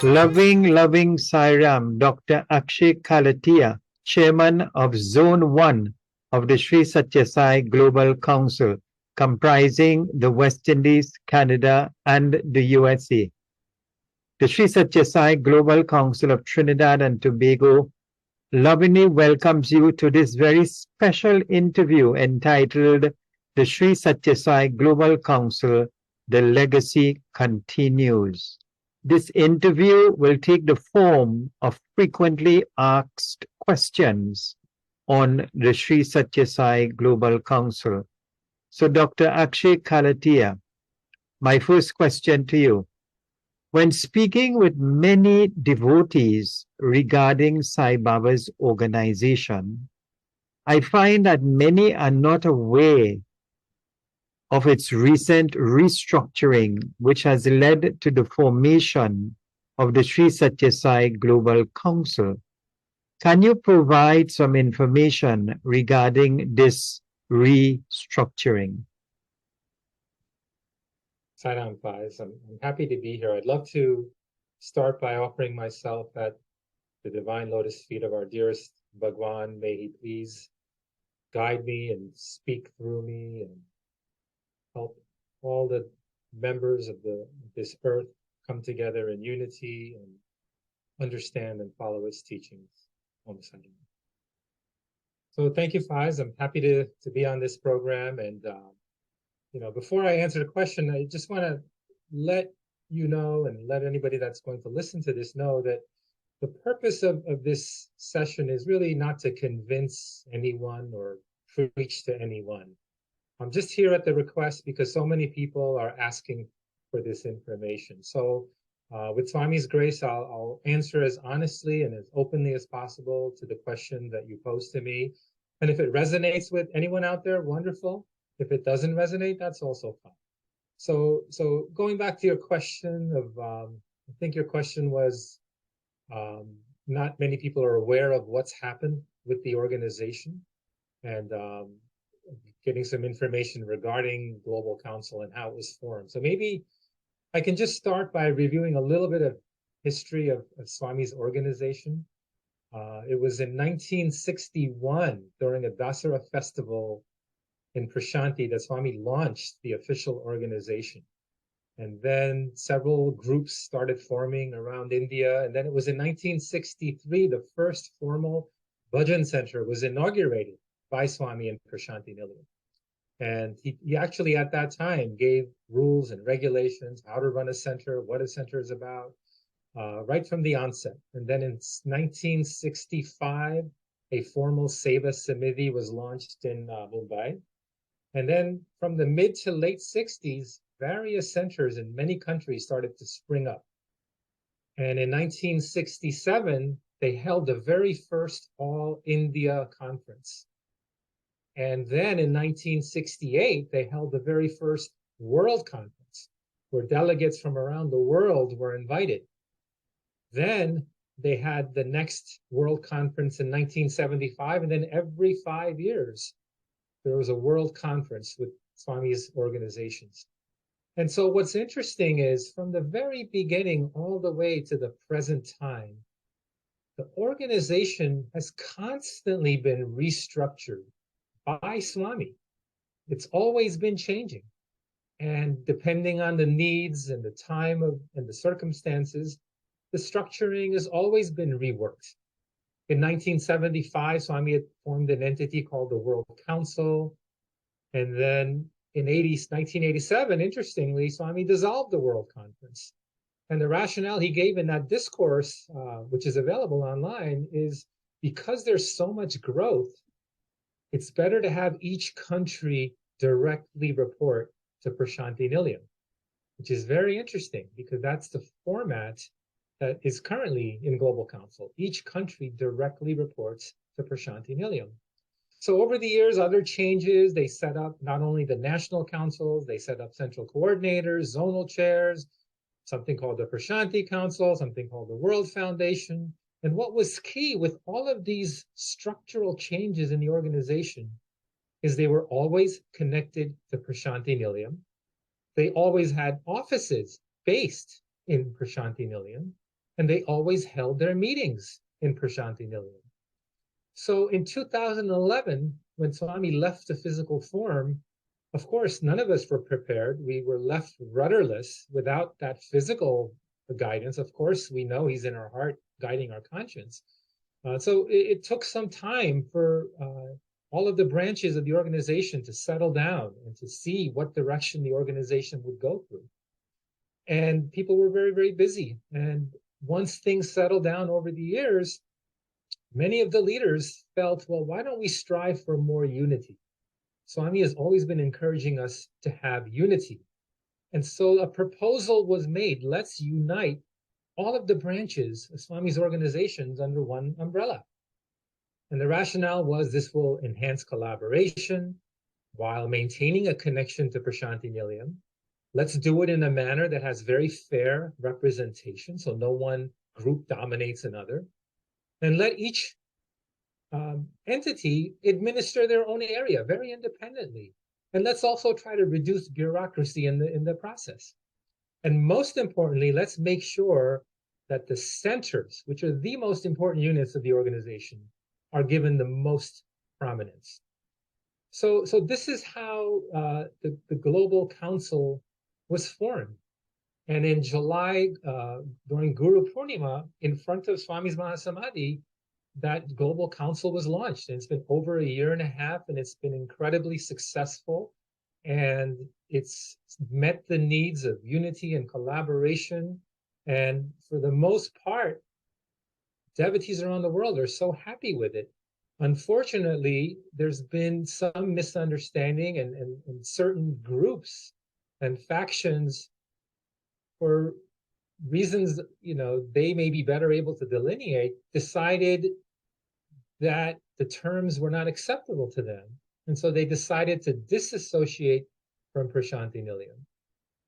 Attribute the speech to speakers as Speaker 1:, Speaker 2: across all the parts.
Speaker 1: Loving Sairam, Dr. Axay Kalathia, Chairman of Zone 1 of the Sri Satya Sai Global Council, comprising the West Indies, Canada, and the USA. The Sri Satya Sai Global Council of Trinidad and Tobago lovingly welcomes you to this very special interview entitled The Sri Satya Sai Global Council, The Legacy Continues. This interview will take the form of frequently asked questions on the Sri Satya Sai Global Council. So, Dr. Axay Kalathia, my first question to you. When speaking with many devotees regarding Sai Baba's organization, I find that many are not aware of its recent restructuring, which has led to the formation of the Sri Satya Sai Global Council. Can you provide some information regarding this restructuring?
Speaker 2: Saidam Faiz, I'm happy to be here. I'd love to start by offering myself at the divine lotus feet of our dearest Bhagwan. May he please guide me and speak through me and help all the members of this earth come together in unity and understand and follow its teachings. So thank you, Faiz. I'm happy to be on this program. And before I answer the question, I just want to let you know and let anybody that's going to listen to this know that the purpose of this session is really not to convince anyone or preach to anyone. I'm just here at the request because so many people are asking for this information. So with Swami's grace, I'll answer as honestly and as openly as possible to the question that you posed to me. And if it resonates with anyone out there, wonderful. If it doesn't resonate, that's also fine. So going back to your question of, I think your question was, not many people are aware of what's happened with the organization and getting some information regarding Global Council and how it was formed. So maybe I can just start by reviewing a little bit of history of Swami's organization. It was in 1961 during a Dasara festival in Prasanthi that Swami launched the official organization. And then several groups started forming around India. And then it was in 1963, the first formal bhajan center was inaugurated by Swami in Prasanthi Nilayam. And he actually at that time gave rules and regulations, how to run a center, what a center is about, right from the onset. And then in 1965, a formal Seva Samiti was launched in Mumbai. And then from the mid to late 60s, various centers in many countries started to spring up. And in 1967, they held the very first All India Conference. And then in 1968, they held the very first World Conference, where delegates from around the world were invited. Then they had the next World Conference in 1975, and then every 5 years, there was a World Conference with Swami's organizations. And so what's interesting is from the very beginning all the way to the present time, the organization has constantly been restructured by Swami. It's always been changing. And depending on the needs and the time and the circumstances, the structuring has always been reworked. In 1975, Swami had formed an entity called the World Council. And then in 1987, interestingly, Swami dissolved the World Conference. And the rationale he gave in that discourse, which is available online, is because there's so much growth, it's better to have each country directly report to Prasanthi Nilayam, which is very interesting because that's the format that is currently in Global Council. Each country directly reports to Prasanthi Nilayam. So over the years, other changes, they set up not only the national councils, they set up central coordinators, zonal chairs, something called the Prasanthi Council, something called the World Foundation. And what was key with all of these structural changes in the organization is they were always connected to Prasanthi Nilayam. They always had offices based in Prasanthi Nilayam. and they always held their meetings in Prasanthi Nilayam. So in 2011, when Swami left the physical form, of course, none of us were prepared. We were left rudderless without that physical guidance. Of course, we know he's in our heart, guiding our conscience. So it took some time for all of the branches of the organization to settle down and to see what direction the organization would go through. And people were very, very busy. And once things settled down over the years, many of the leaders felt, well, why don't we strive for more unity? Swami has always been encouraging us to have unity. And so a proposal was made, let's unite all of the branches of Swami's organizations under one umbrella. And the rationale was this will enhance collaboration while maintaining a connection to Prasanthi Nilayam. Let's do it in a manner that has very fair representation, so no one group dominates another. And let each entity administer their own area very independently. And let's also try to reduce bureaucracy in the process. And most importantly, let's make sure that the centers, which are the most important units of the organization, are given the most prominence. So this is how the Global Council was formed. And in July, during Guru Purnima, in front of Swami's Mahasamadhi, that Global Council was launched. And it's been over a year and a half, and it's been incredibly successful. And it's met the needs of unity and collaboration. And for the most part, devotees around the world are so happy with it. Unfortunately, there's been some misunderstanding, and certain groups and factions, for reasons they may be better able to delineate, decided that the terms were not acceptable to them. And so they decided to disassociate from Prasanthi Nilayam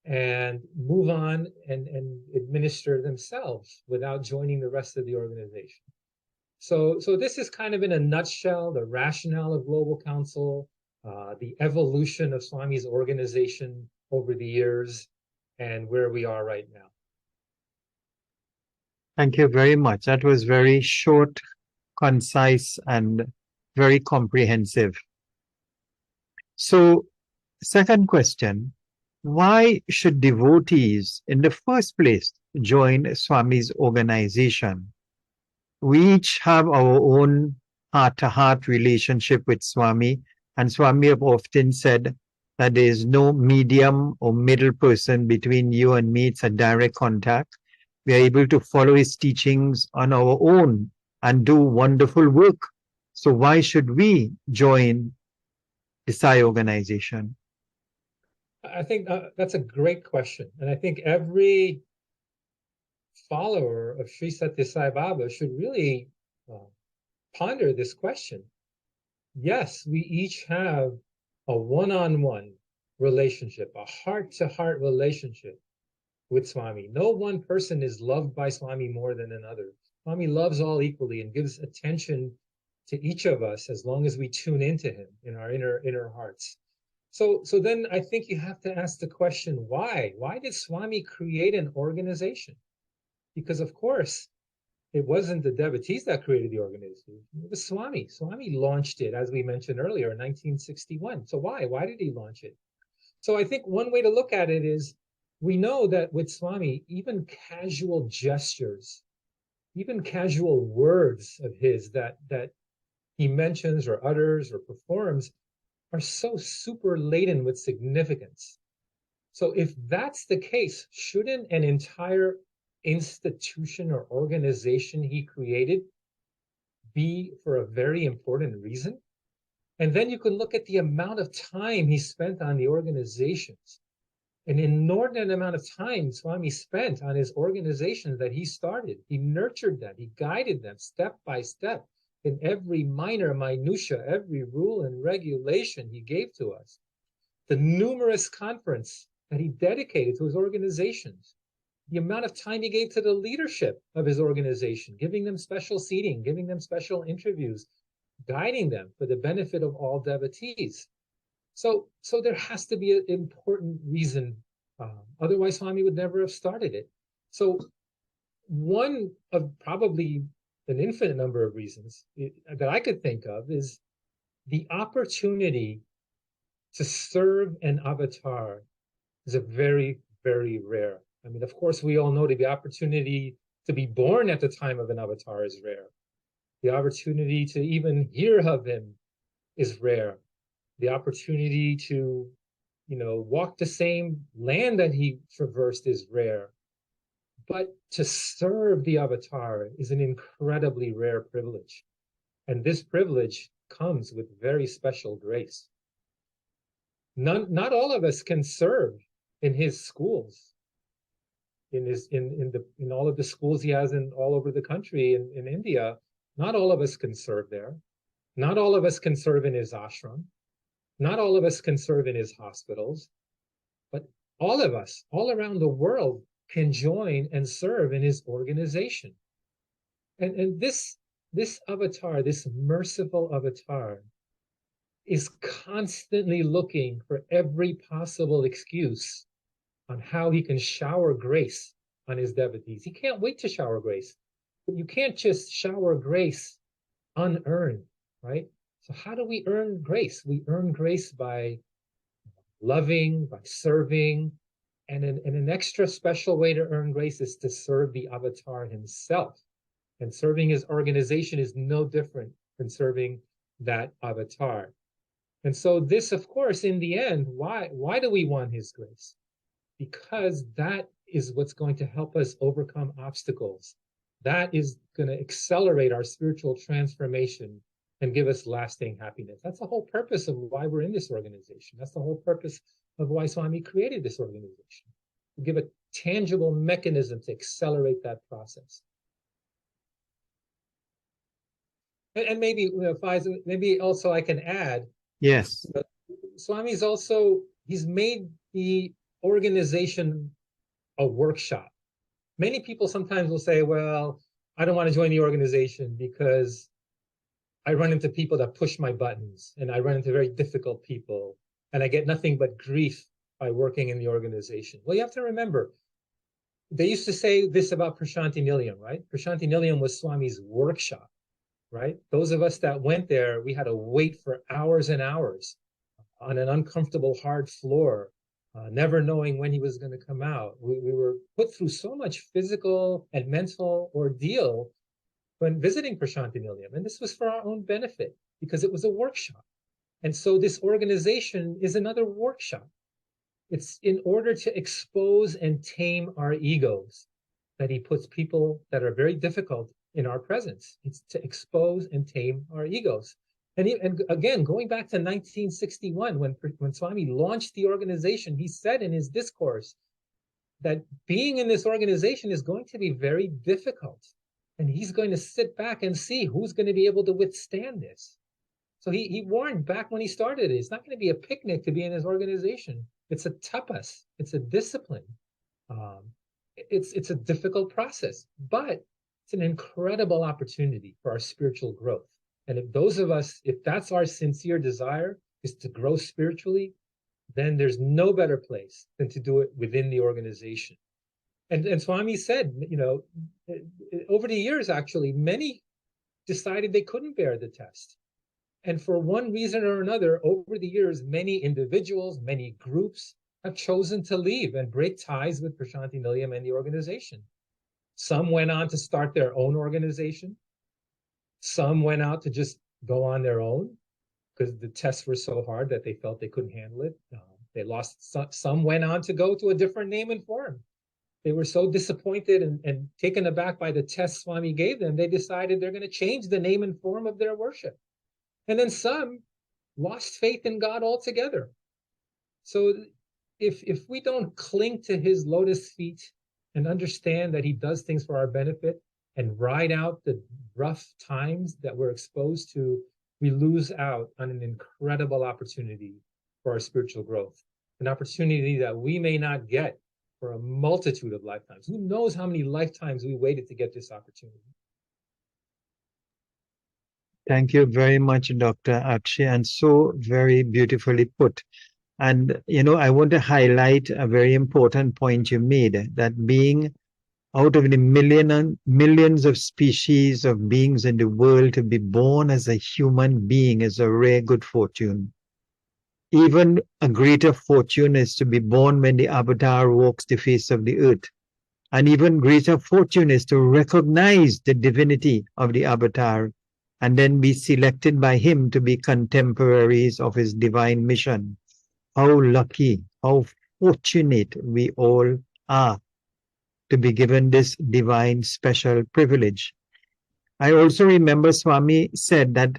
Speaker 2: and move on and administer themselves without joining the rest of the organization. So this is kind of in a nutshell the rationale of Global Council, the evolution of Swami's organization over the years, and where we are right now.
Speaker 1: Thank you very much. That was very short, concise, and very comprehensive. So, second question, why should devotees in the first place join Swami's organization? We each have our own heart-to-heart relationship with Swami, and Swami have often said that there is no medium or middle person between you and me. It's a direct contact. We are able to follow his teachings on our own and do wonderful work. So why should we join the Sai organization?
Speaker 2: I think that's a great question. And I think every follower of Sri Satya Sai Baba should really ponder this question. Yes, we each have a one-on-one relationship, a heart-to-heart relationship with Swami. No one person is loved by Swami more than another. Swami loves all equally and gives attention to each of us as long as we tune into him in our inner hearts. So then I think you have to ask the question, why? Why did Swami create an organization? Because of course, it wasn't the devotees that created the organization. It was Swami. Swami launched it, as we mentioned earlier, in 1961. So why? Why did he launch it? So I think one way to look at it is, we know that with Swami, even casual gestures, even casual words of his that he mentions or utters or performs are so super laden with significance. So if that's the case, shouldn't an entire institution or organization he created be for a very important reason? And then you can look at the amount of time he spent on the organizations. An inordinate amount of time Swami spent on his organizations that he started. He nurtured them, he guided them step by step in every minor minutia, every rule and regulation he gave to us. The numerous conferences that he dedicated to his organizations, the amount of time he gave to the leadership of his organization, giving them special seating, giving them special interviews, guiding them for the benefit of all devotees. So there has to be an important reason. Otherwise, Swami would never have started it. So one of probably an infinite number of reasons that I could think of is the opportunity to serve an avatar is a very, very rare. I mean, of course, we all know that the opportunity to be born at the time of an avatar is rare. The opportunity to even hear of him is rare. The opportunity to, walk the same land that he traversed is rare. But to serve the avatar is an incredibly rare privilege. And this privilege comes with very special grace. Not all of us can serve in his schools, in all of the schools he has in all over the country in India. Not all of us can serve there. Not all of us can serve in his ashram. Not all of us can serve in his hospitals. But all of us, all around the world, can join and serve in his organization. And this avatar, this merciful avatar, is constantly looking for every possible excuse on how he can shower grace on his devotees. He can't wait to shower grace. But you can't just shower grace unearned, right? So how do we earn grace? We earn grace by loving, by serving, and an extra special way to earn grace is to serve the avatar himself. And serving his organization is no different than serving that avatar. And so this, of course, in the end, why do we want his grace? Because that is what's going to help us overcome obstacles. That is going to accelerate our spiritual transformation and give us lasting happiness. That's the whole purpose of why we're in this organization. That's the whole purpose of why Swami created this organization, to give a tangible mechanism to accelerate that process. And maybe, Faiz, maybe also I can add.
Speaker 1: Yes.
Speaker 2: Swami's he's made the organization a workshop. Many people sometimes will say, well, I don't want to join the organization because I run into people that push my buttons, and I run into very difficult people, and I get nothing but grief by working in the organization. Well, you have to remember, they used to say this about Prasanthi Nilayam, right? Prasanthi Nilayam was Swami's workshop, right? Those of us that went there, we had to wait for hours and hours on an uncomfortable, hard floor, never knowing when he was going to come out. We were put through so much physical and mental ordeal when visiting Prasanthi Nilayam. And this was for our own benefit because it was a workshop. And so this organization is another workshop. It's in order to expose and tame our egos that he puts people that are very difficult in our presence. It's to expose and tame our egos. And again, going back to 1961, when Swami launched the organization, he said in his discourse that being in this organization is going to be very difficult. And he's going to sit back and see who's going to be able to withstand this. So he warned back when he started it, it's not going to be a picnic to be in his organization. It's a tapas. It's a discipline. It's a difficult process, but it's an incredible opportunity for our spiritual growth. And if that's our sincere desire, is to grow spiritually, then there's no better place than to do it within the organization. And Swami said, over the years, actually, many decided they couldn't bear the test. And for one reason or another, over the years, many individuals, many groups have chosen to leave and break ties with Prasanthi Nilayam and the organization. Some went on to start their own organization. Some went out to just go on their own because the tests were so hard that they felt they couldn't handle it. They lost. Some went on to go to a different name and form. They were so disappointed and taken aback by the test Swami gave them, they decided they're going to change the name and form of their worship. And then some lost faith in God altogether. So if we don't cling to his lotus feet and understand that he does things for our benefit and ride out the rough times that we're exposed to, we lose out on an incredible opportunity for our spiritual growth, an opportunity that we may not get for a multitude of lifetimes. Who knows how many lifetimes we waited to get this opportunity?
Speaker 1: Thank you very much, Dr. Akshay, and so very beautifully put. And, I want to highlight a very important point you made, that being out of the millions of species of beings in the world, to be born as a human being is a rare good fortune. Even a greater fortune is to be born when the avatar walks the face of the earth. An even greater fortune is to recognize the divinity of the avatar and then be selected by him to be contemporaries of his divine mission. How lucky, how fortunate we all are to be given this divine special privilege. I also remember Swami said that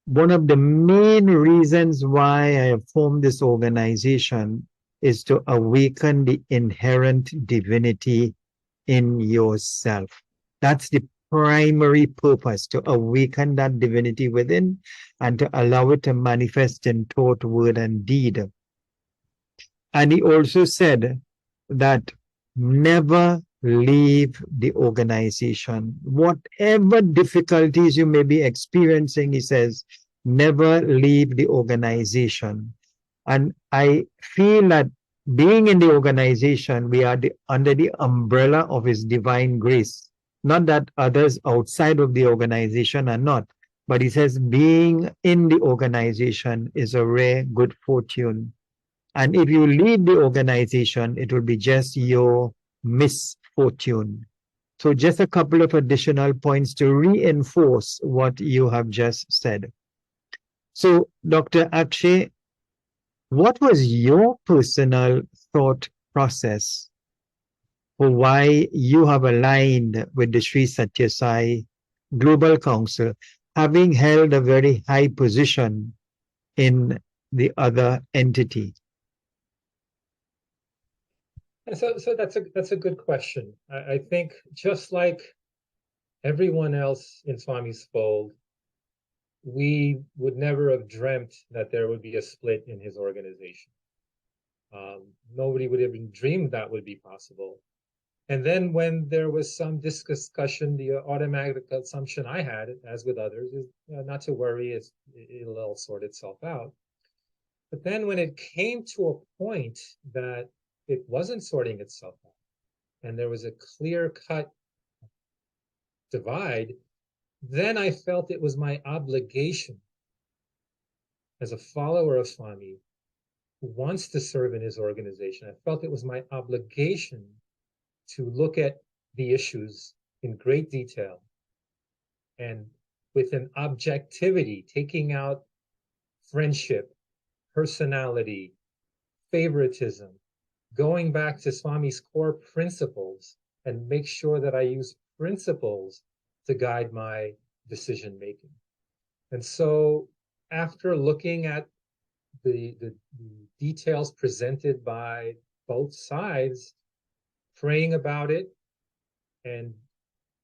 Speaker 1: one of the main reasons why I have formed this organization is to awaken the inherent divinity in yourself. That's the primary purpose, to awaken that divinity within and to allow it to manifest in thought, word, and deed. And he also said that never leave the organization. Whatever difficulties you may be experiencing, he says, never leave the organization. And I feel that being in the organization, we are under the umbrella of his divine grace. Not that others outside of the organization are not, but he says being in the organization is a rare good fortune. And if you leave the organization, it will be just your misfortune. So just a couple of additional points to reinforce what you have just said. So Dr. Akshay, what was your personal thought process for why you have aligned with the Sri Satya Sai Global Council, having held a very high position in the other entity?
Speaker 2: So that's a good question. I think just like everyone else in Swami's fold, we would never have dreamt that there would be a split in his organization. Nobody would have even dreamed that would be possible. And then when there was some discussion, the automatic assumption I had, as with others, is not to worry, it'll all sort itself out. But then when it came to a point that it wasn't sorting itself out, and there was a clear-cut divide, then I felt it was my obligation as a follower of Swami who wants to serve in his organization. I felt it was my obligation to look at the issues in great detail and with an objectivity, taking out friendship, personality, favoritism, going back to Swami's core principles and make sure that I use principles to guide my decision making. And so after looking at the details presented by both sides, praying about it and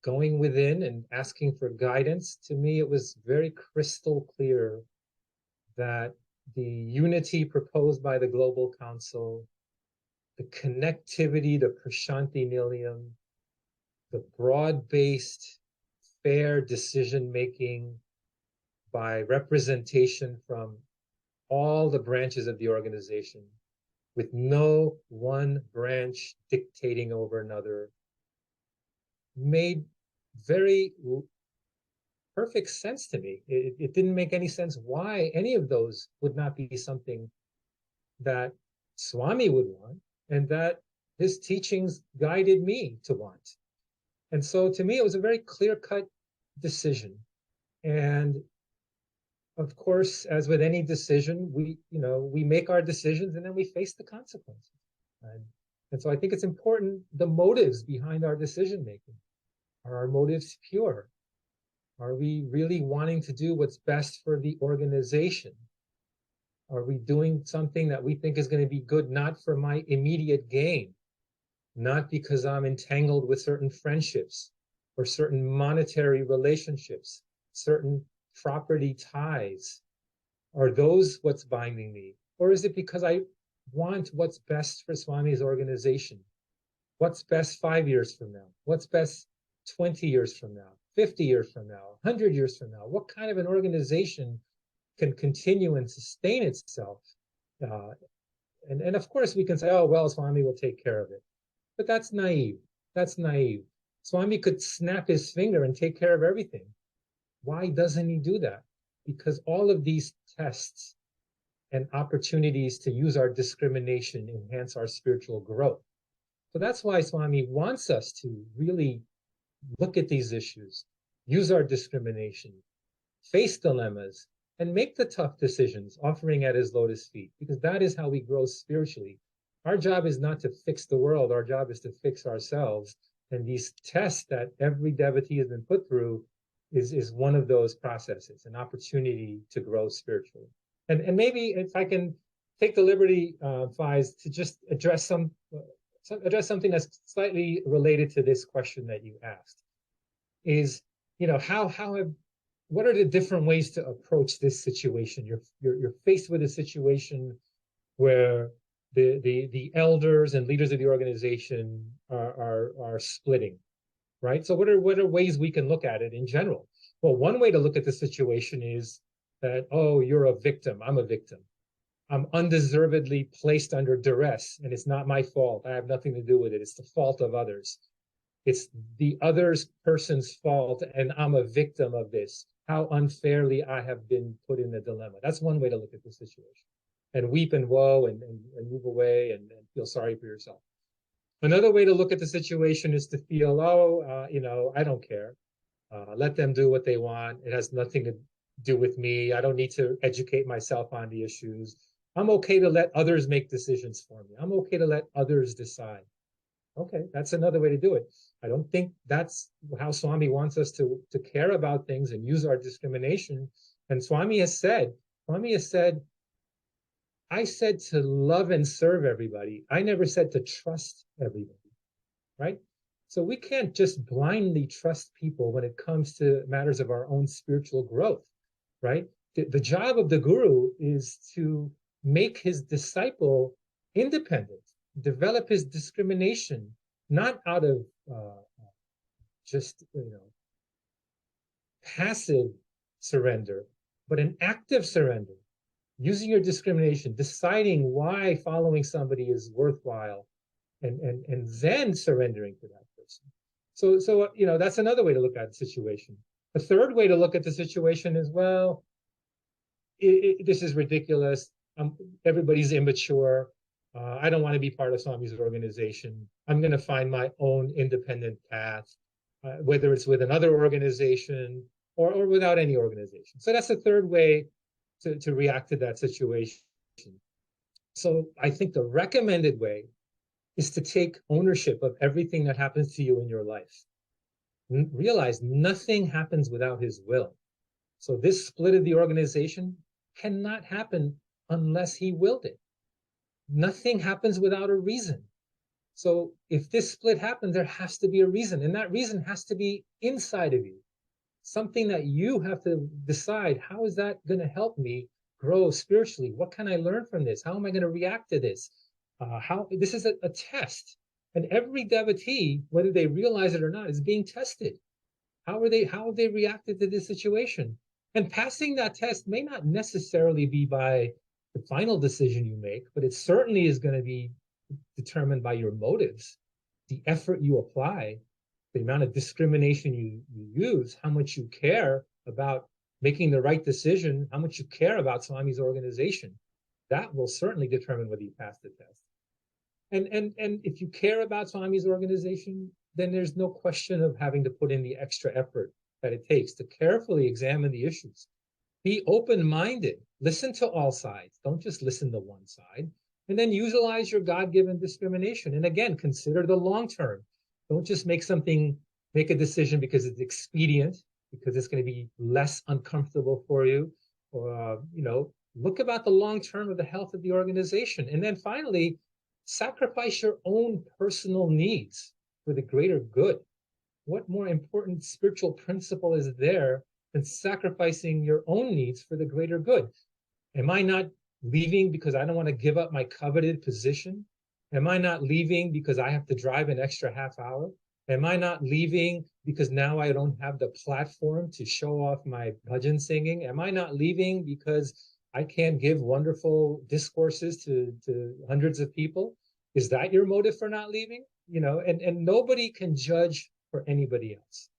Speaker 2: going within and asking for guidance, to me it was very crystal clear that the unity proposed by the Global Council, the connectivity to Prasanthi Nilayam, the broad-based, fair decision-making by representation from all the branches of the organization, with no one branch dictating over another, made very perfect sense to me. It didn't make any sense why any of those would not be something that Swami would want and that his teachings guided me to want. And so to me, it was a very clear-cut decision. And of course, as with any decision, we make our decisions and then we face the consequences. And so I think it's important, the motives behind our decision making. Are our motives pure? Are we really wanting to do what's best for the organization? Are we doing something that we think is going to be good, not for my immediate gain, not because I'm entangled with certain friendships or certain monetary relationships, certain property ties? Are those what's binding me? Or is it because I want what's best for Swami's organization? What's best 5 years from now? What's best 20 years from now, 50 years from now, 100 years from now? What kind of an organization can continue and sustain itself? And of course we can say, oh, well, Swami will take care of it. But that's naive. That's naive. Swami could snap his finger and take care of everything. Why doesn't he do that? Because all of these tests and opportunities to use our discrimination enhance our spiritual growth. So that's why Swami wants us to really look at these issues, use our discrimination, face dilemmas, and make the tough decisions, offering at his lotus feet, because that is how we grow spiritually. Our job is not to fix the world. Our job is to fix ourselves. And these tests that every devotee has been put through is one of those processes, an opportunity to grow spiritually. And maybe if I can take the liberty, Faiz, to just address something that's slightly related to this question that you asked, is, what are the different ways to approach this situation? You're faced with a situation where the elders and leaders of the organization are splitting, right? So what are ways we can look at it in general? Well, one way to look at the situation is that, oh, you're a victim, I'm a victim. I'm undeservedly placed under duress, and it's not my fault. I have nothing to do with it. It's the fault of others. It's the other person's fault, and I'm a victim of this. How unfairly I have been put in a dilemma. That's one way to look at the situation. And weep and woe and move away and feel sorry for yourself. Another way to look at the situation is to feel, I don't care. Let them do what they want. It has nothing to do with me. I don't need to educate myself on the issues. I'm okay to let others make decisions for me. I'm okay to let others decide. Okay, that's another way to do it. I don't think that's how Swami wants us to care about things and use our discrimination. And Swami has said, I said to love and serve everybody. I never said to trust everybody, right? So we can't just blindly trust people when it comes to matters of our own spiritual growth, right? The job of the guru is to make his disciple independent, develop his discrimination, not out of just passive surrender, but an active surrender, using your discrimination, deciding why following somebody is worthwhile, and then surrendering to that person. So that's another way to look at the situation. A third way to look at the situation is, well, this is ridiculous. Everybody's immature. I don't want to be part of Swami's organization. I'm going to find my own independent path, whether it's with another organization or without any organization. So that's the third way to react to that situation. So I think the recommended way is to take ownership of everything that happens to you in your life. Realize nothing happens without his will. So this split of the organization cannot happen unless he willed it. Nothing happens without a reason. So if this split happens, there has to be a reason, and that reason has to be inside of you. Something that you have to decide, how is that going to help me grow spiritually? What can I learn from this? How am I going to react to this? This is a test. And every devotee, whether they realize it or not, is being tested. How have they reacted to this situation? And passing that test may not necessarily be by the final decision you make, but it certainly is going to be determined by your motives, the effort you apply, the amount of discrimination you use, how much you care about making the right decision, how much you care about Swami's organization. That will certainly determine whether you pass the test. And if you care about Swami's organization, then there's no question of having to put in the extra effort that it takes to carefully examine the issues. Be open-minded. Listen to all sides. Don't just listen to one side. And then utilize your God-given discrimination. And again, consider the long term. Don't just make a decision because it's expedient, because it's going to be less uncomfortable for you. Or, look about the long term of the health of the organization. And then finally, sacrifice your own personal needs for the greater good. What more important spiritual principle is there than sacrificing your own needs for the greater good? Am I not leaving because I don't want to give up my coveted position? Am I not leaving because I have to drive an extra half hour? Am I not leaving because now I don't have the platform to show off my bhajan singing? Am I not leaving because I can't give wonderful discourses to hundreds of people? Is that your motive for not leaving? and nobody can judge for anybody else.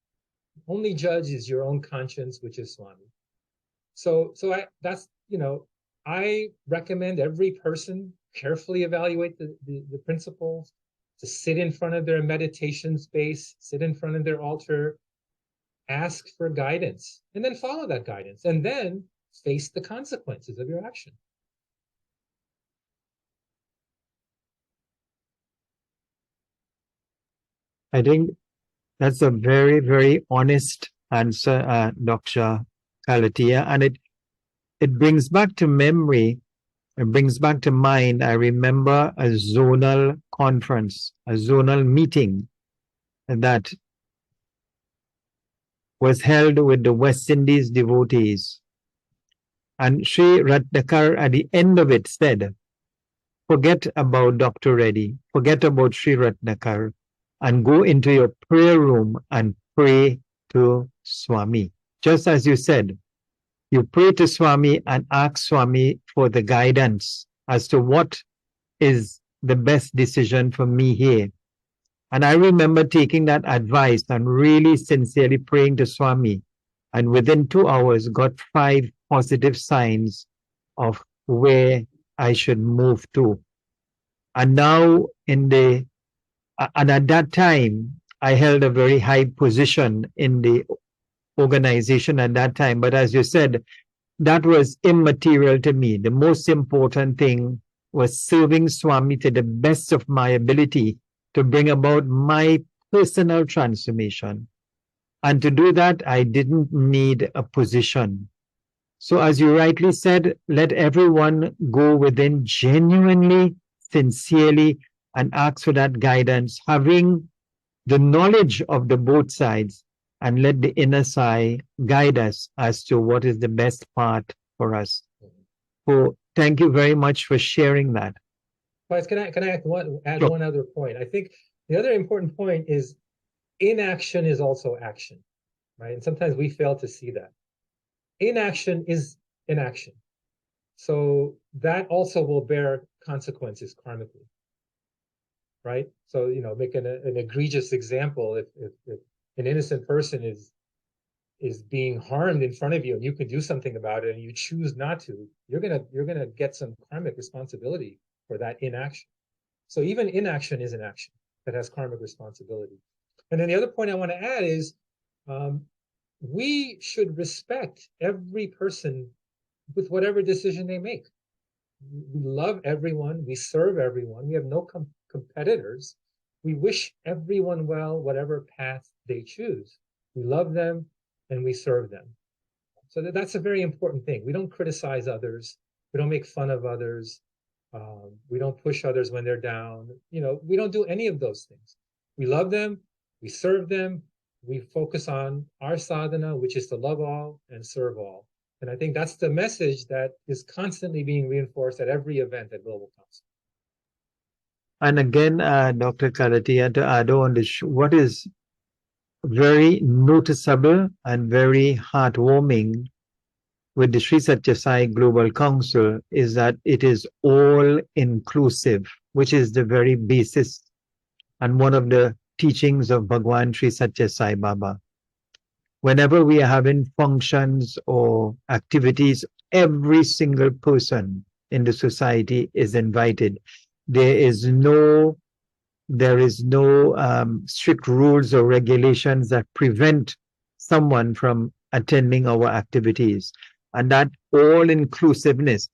Speaker 2: Only judge is your own conscience, which is Swami. So I recommend every person carefully evaluate the principles, to sit in front of their meditation space, sit in front of their altar, ask for guidance, and then follow that guidance, and then face the consequences of your action.
Speaker 1: I think that's a very, very honest answer, Dr. Kalathia, and it brings back to memory, it brings back to mind. I remember a zonal conference, a zonal meeting that was held with the West Indies devotees. And Sri Ratnakar at the end of it said, forget about Dr. Reddy, forget about Sri Ratnakar, and go into your prayer room and pray to Swami. Just as you said, you pray to Swami and ask Swami for the guidance as to what is the best decision for me here. And I remember taking that advice and really sincerely praying to Swami. And within 2 hours, got 5 positive signs of where I should move to. And now and at that time, I held a very high position in the organization at that time. But as you said, that was immaterial to me. The most important thing was serving Swami to the best of my ability to bring about my personal transformation. And to do that, I didn't need a position. So as you rightly said, let everyone go within genuinely, sincerely, and ask for that guidance, having the knowledge of the both sides, and let the inner side guide us as to what is the best path for us. So thank you very much for sharing that.
Speaker 2: But can I add
Speaker 1: Sure.
Speaker 2: one other point? I think the other important point is inaction is also action, right? And sometimes we fail to see that. Inaction is inaction. So that also will bear consequences karmically, right? So, make an egregious example. If an innocent person is being harmed in front of you and you can do something about it and you choose not to, you're gonna get some karmic responsibility for that inaction. So even inaction is an action that has karmic responsibility. And then the other point I want to add is we should respect every person with whatever decision they make. We love everyone, we serve everyone, we have no competitors. We wish everyone well, whatever path they choose. We love them and we serve them. So that's a very important thing. We don't criticize others. We don't make fun of others. We don't push others when they're down. We don't do any of those things. We love them. We serve them. We focus on our sadhana, which is to love all and serve all. And I think that's the message that is constantly being reinforced at every event at Global Council.
Speaker 1: And again, Dr. Kalathia, to add on, what is very noticeable and very heartwarming with the Sri Satya Sai Global Council is that it is all inclusive, which is the very basis and one of the teachings of Bhagwan Sri Satya Sai Baba. Whenever we are having functions or activities, every single person in the society is invited. There is no strict rules or regulations that prevent someone from attending our activities. And that all inclusiveness,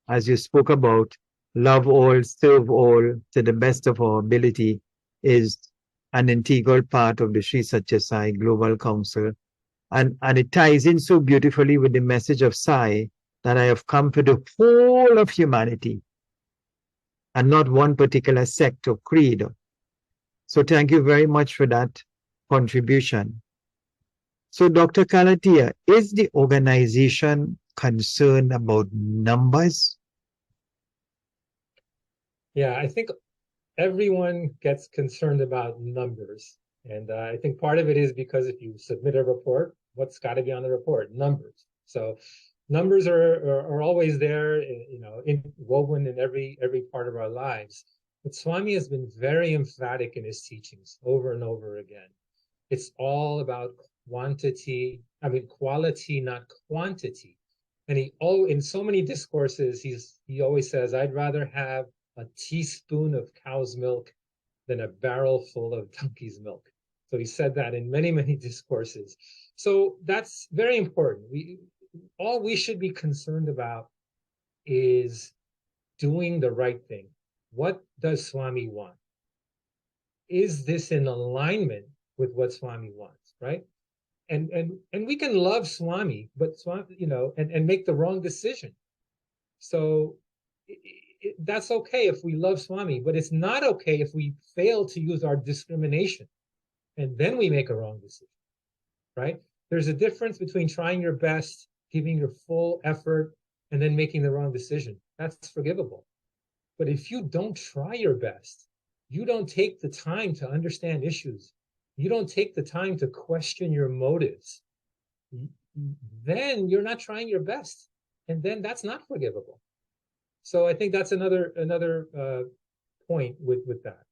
Speaker 1: as you spoke about, love all, serve all to the best of our ability, is an integral part of the Sri Satya Sai Global Council. And it ties in so beautifully with the message of Sai that I have come for the whole of humanity and not one particular sect or creed. So thank you very much for that contribution. So Dr. Kalathia, is the organization concerned about numbers?
Speaker 2: Yeah, I think everyone gets concerned about numbers. And I think part of it is because if you submit a report, what's got to be on the report? Numbers. So numbers are always there, woven in every part of our lives. But Swami has been very emphatic in his teachings over and over again. It's all about quality, not quantity. And in so many discourses, he always says, I'd rather have a teaspoon of cow's milk than a barrel full of donkey's milk. So he said that in many, many discourses. So that's very important. All we should be concerned about is doing the right thing. What does Swami want? Is this in alignment with what Swami wants, right? And we can love Swami, but Swami, and make the wrong decision. So that's okay if we love Swami, but it's not okay if we fail to use our discrimination and then we make a wrong decision, right? There's a difference between trying your best, giving your full effort, and then making the wrong decision. That's forgivable. But if you don't try your best, you don't take the time to understand issues, you don't take the time to question your motives, then you're not trying your best. And then that's not forgivable. So I think that's another point with that.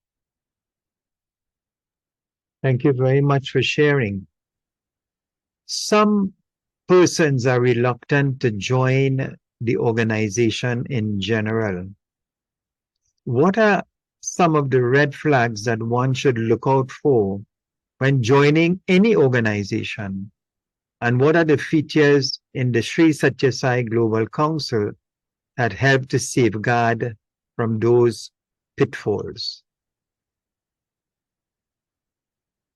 Speaker 1: Thank you very much for sharing. Some persons are reluctant to join the organization in general. What are some of the red flags that one should look out for when joining any organization? And what are the features in the Sri Satya Sai Global Council that help to safeguard from those pitfalls?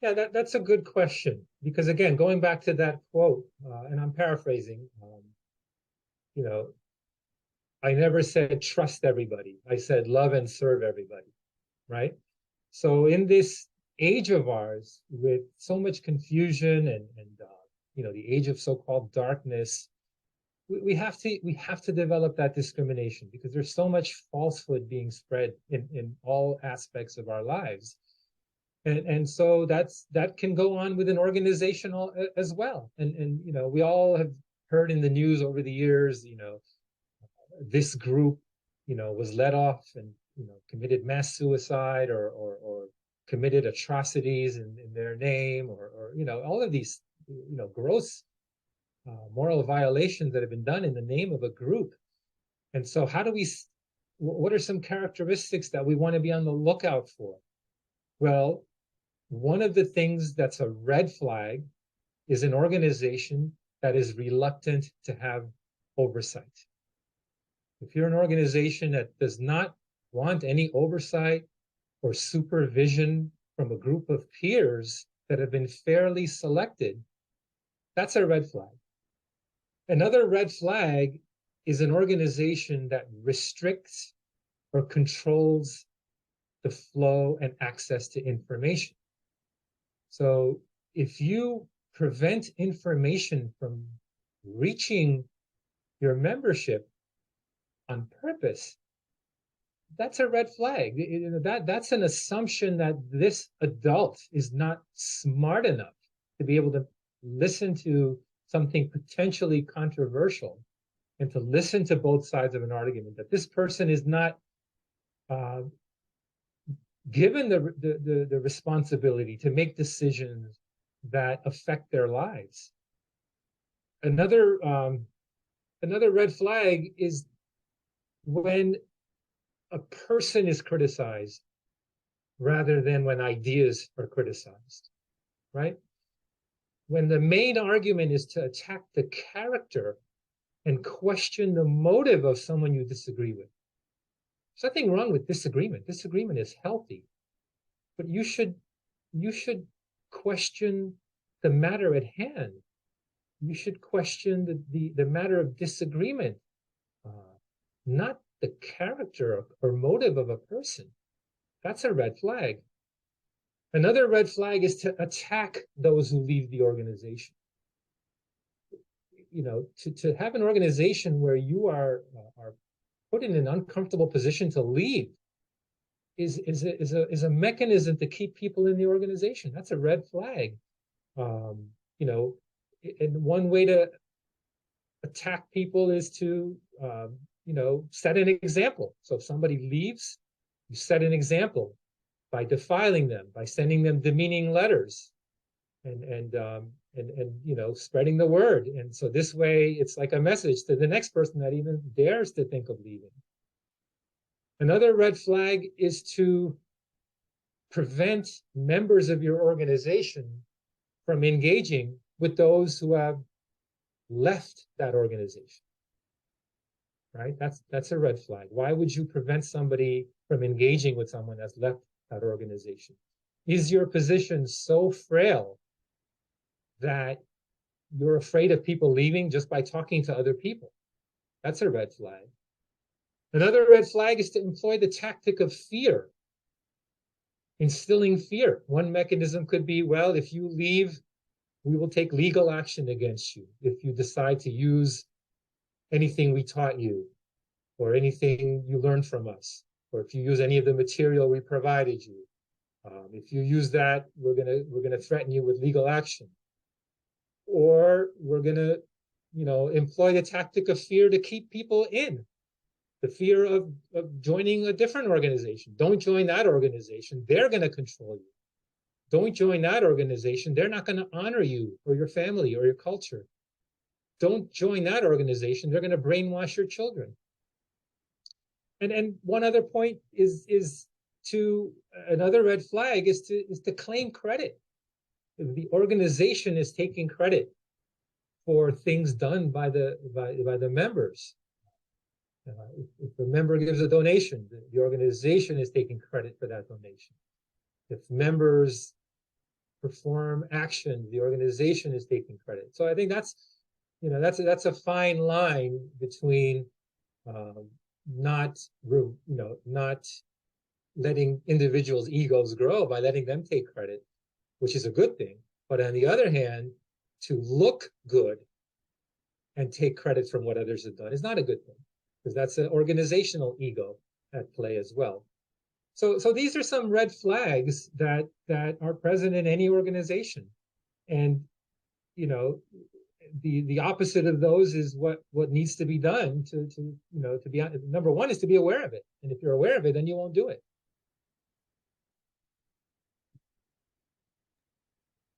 Speaker 2: Yeah, that's a good question. Because again, going back to that quote, and I'm paraphrasing, I never said trust everybody. I said love and serve everybody, right? So in this age of ours, with so much confusion and the age of so-called darkness, we have to develop that discrimination, because there's so much falsehood being spread in all aspects of our lives. And so that can go on with an organization as well. And we all have heard in the news over the years, this group, was let off and committed mass suicide or committed atrocities in their name, or all of these gross moral violations that have been done in the name of a group. And so what are some characteristics that we want to be on the lookout for? Well, one of the things that's a red flag is an organization that is reluctant to have oversight. If you're an organization that does not want any oversight or supervision from a group of peers that have been fairly selected, that's a red flag. Another red flag is an organization that restricts or controls the flow and access to information. So if you prevent information from reaching your membership on purpose, that's a red flag. That's an assumption that this adult is not smart enough to be able to listen to something potentially controversial and to listen to both sides of an argument, that this person is not given the responsibility to make decisions that affect their lives. Another red flag is when a person is criticized rather than when ideas are criticized, right? When the main argument is to attack the character and question the motive of someone you disagree with. There's nothing wrong with disagreement. Disagreement is healthy. But you should question the matter at hand. You should question the matter of disagreement, not the character or motive of a person. That's a red flag. Another red flag is to attack those who leave the organization. To have an organization where you are put in an uncomfortable position to leave is a mechanism to keep people in the organization. That's a red flag. And one way to attack people is to set an example. So if somebody leaves, You set an example by defiling them, by sending them demeaning letters, and you know, spreading the word. And so this way, it's like a message to the next person that even dares to think of leaving. Another red flag is to prevent members of your organization from engaging with those who have left that organization. Right? That's a red flag. Why would you prevent somebody from engaging with someone that's left that organization? Is your position so frail that you're afraid of people leaving just by talking to other people? That's a red flag. Another red flag is to employ the tactic of fear, instilling fear. One mechanism could be, well, if you leave, we will take legal action against you if you decide to use anything we taught you, or anything you learned from us, or if you use any of the material we provided you. If you use that, we're gonna threaten you with legal action, or we're gonna, you know, employ the tactic of fear to keep people in. The fear of joining a different organization. Don't join that organization. They're going to control you. Don't join that organization. They're not going to honor you or your family or your culture. Don't join that organization. They're going to brainwash your children. And one other point is to another red flag is to claim credit. The organization is taking credit for things done by the members. If a member gives a donation, the organization is taking credit for that donation. If members perform action, the organization is taking credit. So I think that's, you know, that's a fine line between not letting individuals' egos grow by letting them take credit, which is a good thing. But on the other hand, to look good and take credit from what others have done is not a good thing, because that's an organizational ego at play as well. So these are some red flags that are present in any organization. And, you know, the opposite of those is what needs to be done to be, number one is to be aware of it. And if you're aware of it, then you won't do it.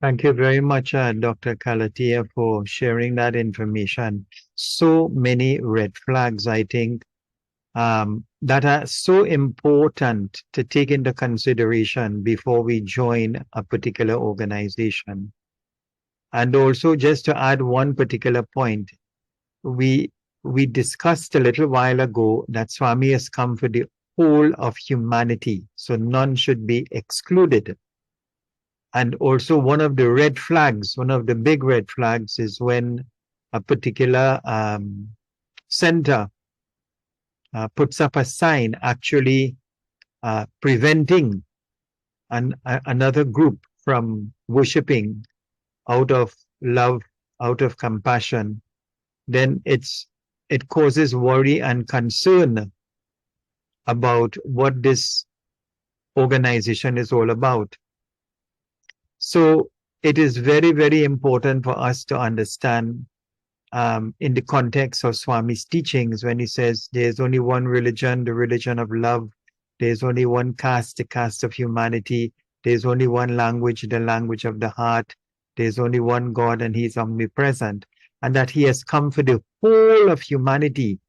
Speaker 1: Thank you very much, Dr. Kalathia, for sharing that information. So many red flags, I think, that are so important to take into consideration before we join a particular organization. And also, just to add one particular point, we discussed a little while ago that Swami has come for the whole of humanity, so none should be excluded. And also one of the red flags, one of the big red flags is when a particular center puts up a sign actually preventing another group from worshiping out of love, out of compassion, then it causes worry and concern about what this organization is all about. So it is very, very important for us to understand in the context of Swami's teachings when he says there's only one religion, the religion of love. There's only one caste, the caste of humanity. There's only one language, the language of the heart. There's only one God and he's omnipresent. And that he has come for the whole of humanity.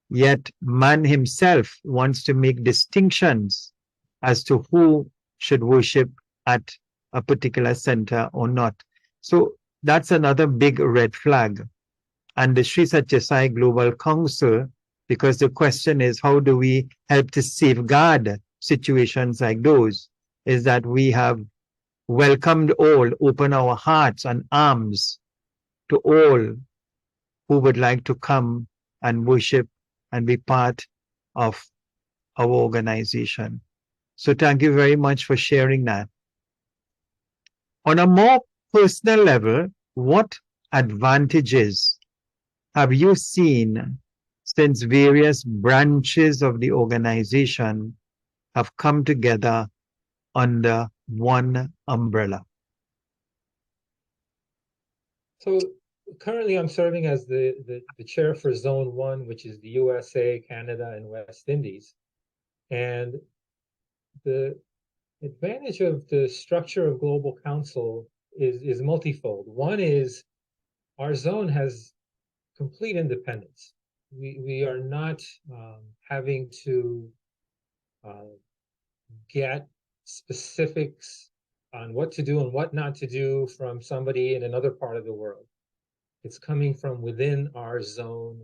Speaker 1: Yet man himself wants to make distinctions as to who should worship at a particular center or not. So that's another big red flag. And the Sri Satya Sai Global Council, because the question is, how do we help to safeguard situations like those, is that we have welcomed all, open our hearts and arms to all who would like to come and worship and be part of our organization. So thank you very much for sharing that. On a more personal level, what advantages have you seen since various branches of the organization have come together under one umbrella?
Speaker 2: So currently I'm serving as the chair for Zone 1, which is the USA, Canada, and West Indies. And the advantage of the structure of Global Council is multifold. One is our zone has complete independence. We are not having to get specifics on what to do and what not to do from somebody in another part of the world. It's coming from within our zone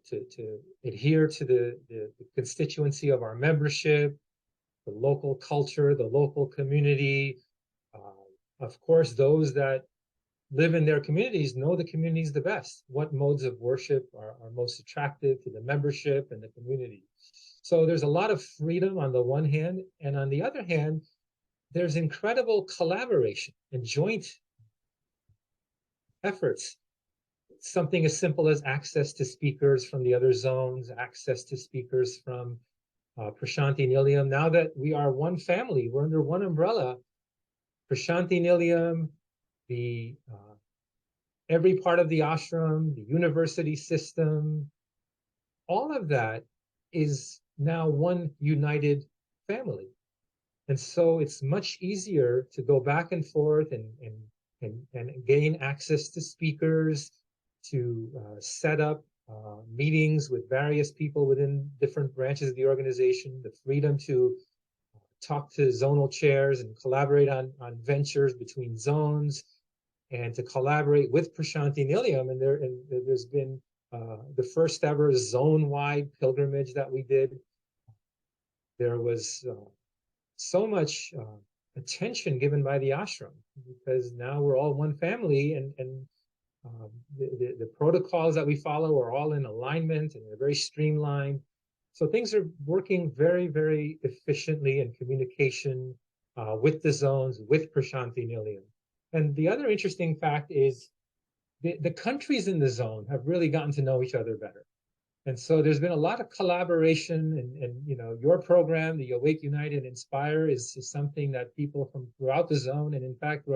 Speaker 2: to adhere to the constituency of our membership, the local culture, the local community. Of course, those that live in their communities know the communities the best. What modes of worship are most attractive to the membership and the community. So there's a lot of freedom on the one hand, and on the other hand, there's incredible collaboration and joint efforts. Something as simple as access to speakers from the other zones, access to speakers from Prasanthi Nilayam. Now that we are one family, we're under one umbrella. Prasanthi Nilayam, every part of the ashram, the university system, all of that is now one united family. And so it's much easier to go back and forth and gain access to speakers, to set up meetings with various people within different branches of the organization, the freedom to talk to zonal chairs and collaborate on ventures between zones, and to collaborate with Prasanthi Nilayam. And there's been the first ever zone-wide pilgrimage that we did. There was so much attention given by the ashram, because now we're all one family, and the protocols that we follow are all in alignment and they're very streamlined. So things are working very, very efficiently in communication with the zones, with Prasanthi Nilayam. And the other interesting fact is the countries in the zone have really gotten to know each other better. And so there's been a lot of collaboration, and your program, the Awake, Unite, and Inspire, is something that people from throughout the zone, and in fact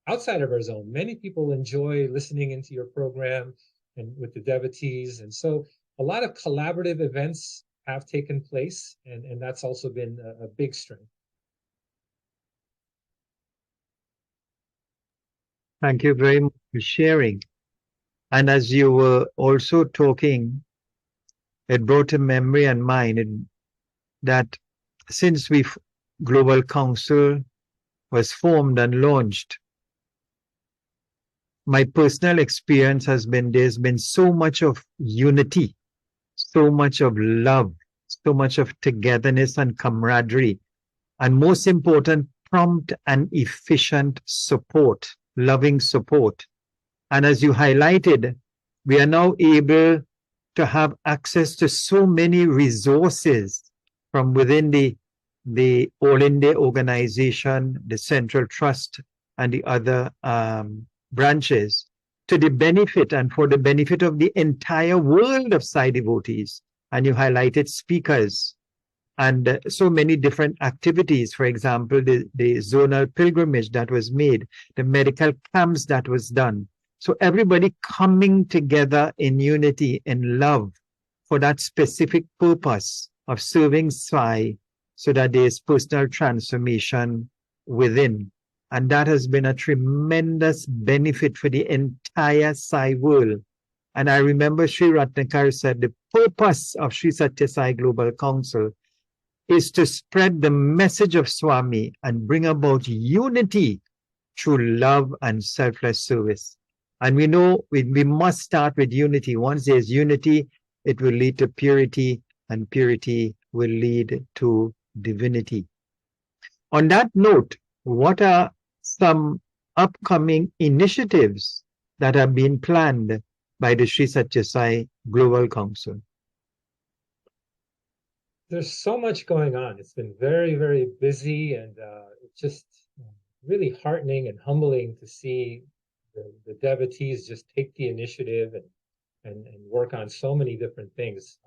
Speaker 2: outside of our zone, many people enjoy listening into your program and with the devotees. And so a lot of collaborative events have taken place, and that's also been a big strength.
Speaker 1: Thank you very much for sharing. And as you were also talking, it brought a memory and mind that since Global Council was formed and launched, my personal experience has been there's been so much of unity, so much of love, so much of togetherness and camaraderie, and most important, prompt and efficient support, loving support. And as you highlighted, we are now able to have access to so many resources from within the All India organization, the Central Trust, and the other branches, to the benefit and for the benefit of the entire world of Sai devotees. And you highlighted speakers and so many different activities. For example, the zonal pilgrimage that was made, the medical camps that was done. So everybody coming together in unity, in love, for that specific purpose of serving Sai, so that there is personal transformation within. And that has been a tremendous benefit for the entire Sai world. And I remember Sri Ratnakar said the purpose of Sri Satya Sai Global Council is to spread the message of Swami and bring about unity through love and selfless service. And we know we must start with unity. Once there's unity, it will lead to purity, and purity will lead to divinity. On that note, what are some upcoming initiatives that have been planned by the Sri Satya Sai Global Council?
Speaker 2: There's so much going on. It's been very, very busy, and it's just really heartening and humbling to see the devotees just take the initiative and work on so many different things.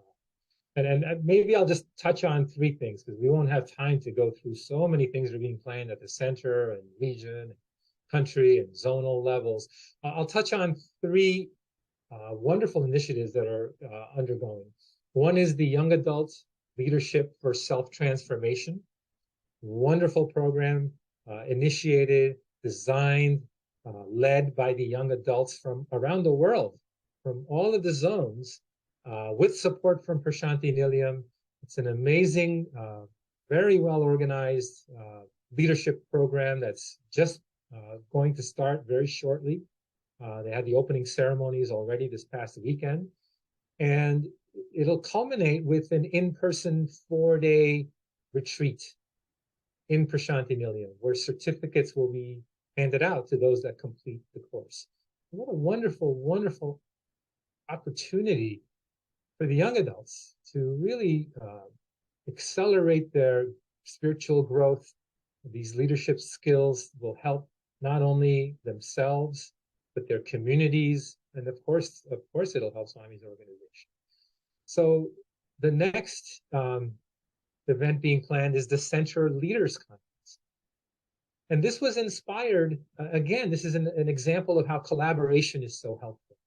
Speaker 2: And maybe I'll just touch on three things, because we won't have time to go through so many things that are being planned at the center and region, country, and zonal levels. I'll touch on three wonderful initiatives that are undergoing. One is the Young Adult Leadership for Self-Transformation. wonderful program, initiated, designed, led by the young adults from around the world, from all of the zones, with support from Prasanthi Nilayam. It's an amazing, very well organized leadership program that's just going to start very shortly. They had the opening ceremonies already this past weekend, and it'll culminate with an in-person 4-day retreat in Prasanthi Nilayam, where certificates will be handed out to those that complete the course. What a wonderful, wonderful opportunity for the young adults to really accelerate their spiritual growth. These leadership skills will help not only themselves, but their communities, and of course, it'll help Swami's organization. So the next event being planned is the Center Leaders Conference. And this was inspired, again, this is an example of how collaboration is so helpful.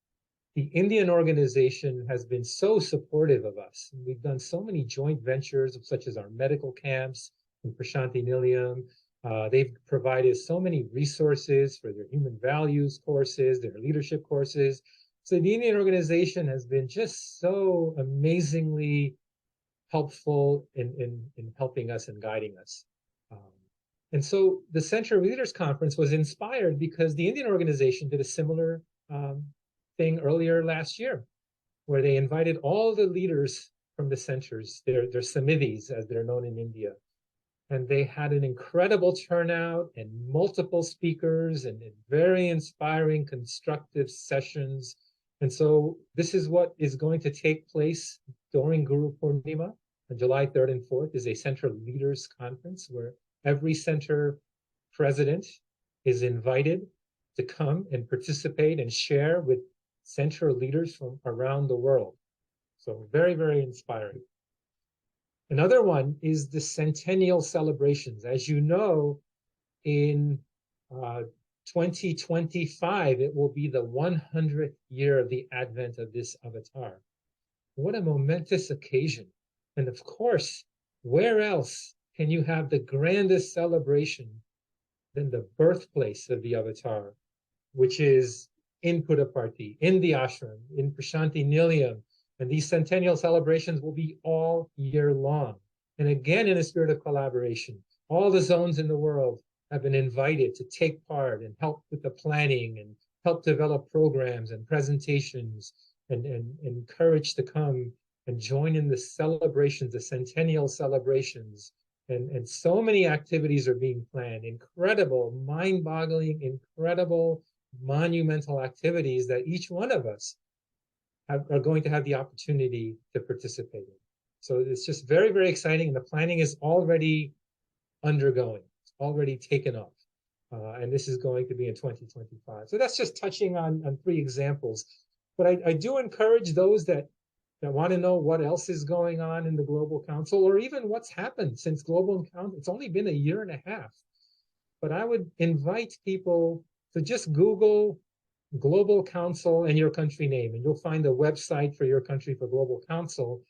Speaker 2: The Indian organization has been so supportive of us. We've done so many joint ventures, such as our medical camps in Prasanthi Nilayam. They've provided so many resources for their human values courses, their leadership courses. So the Indian organization has been just so amazingly helpful in helping us and guiding us. And so the Center Leaders Conference was inspired because the Indian organization did a similar thing earlier last year, where they invited all the leaders from the centers, their samidhis, as they're known in India. And they had an incredible turnout and multiple speakers and very inspiring, constructive sessions. And so this is what is going to take place during Guru Purnima on July 3rd and 4th, is a Center Leaders Conference where every center president is invited to come and participate and share with center leaders from around the world. So very, very inspiring. Another one is the centennial celebrations. As you know, in 2025, it will be the 100th year of the advent of this avatar. What a momentous occasion. And of course, where else can you have the grandest celebration than the birthplace of the avatar, which is in Puttaparthi, in the ashram, in Prasanthi Nilayam. And these centennial celebrations will be all year long. And again, in a spirit of collaboration, all the zones in the world have been invited to take part and help with the planning and help develop programs and presentations, and encouraged to come and join in the celebrations, the centennial celebrations. And so many activities are being planned, incredible, mind-boggling, incredible, monumental activities that each one of us are going to have the opportunity to participate in. So it's just very, very exciting. And the planning is already undergoing. It's already taken off. And this is going to be in 2025. So that's just touching on 3 examples. But I do encourage those that want to know what else is going on in the Global Council, or even what's happened since Global Council. It's only been a year and a half. But I would invite people to just Google Global Council and your country name, and you'll find a website for your country for Global Council,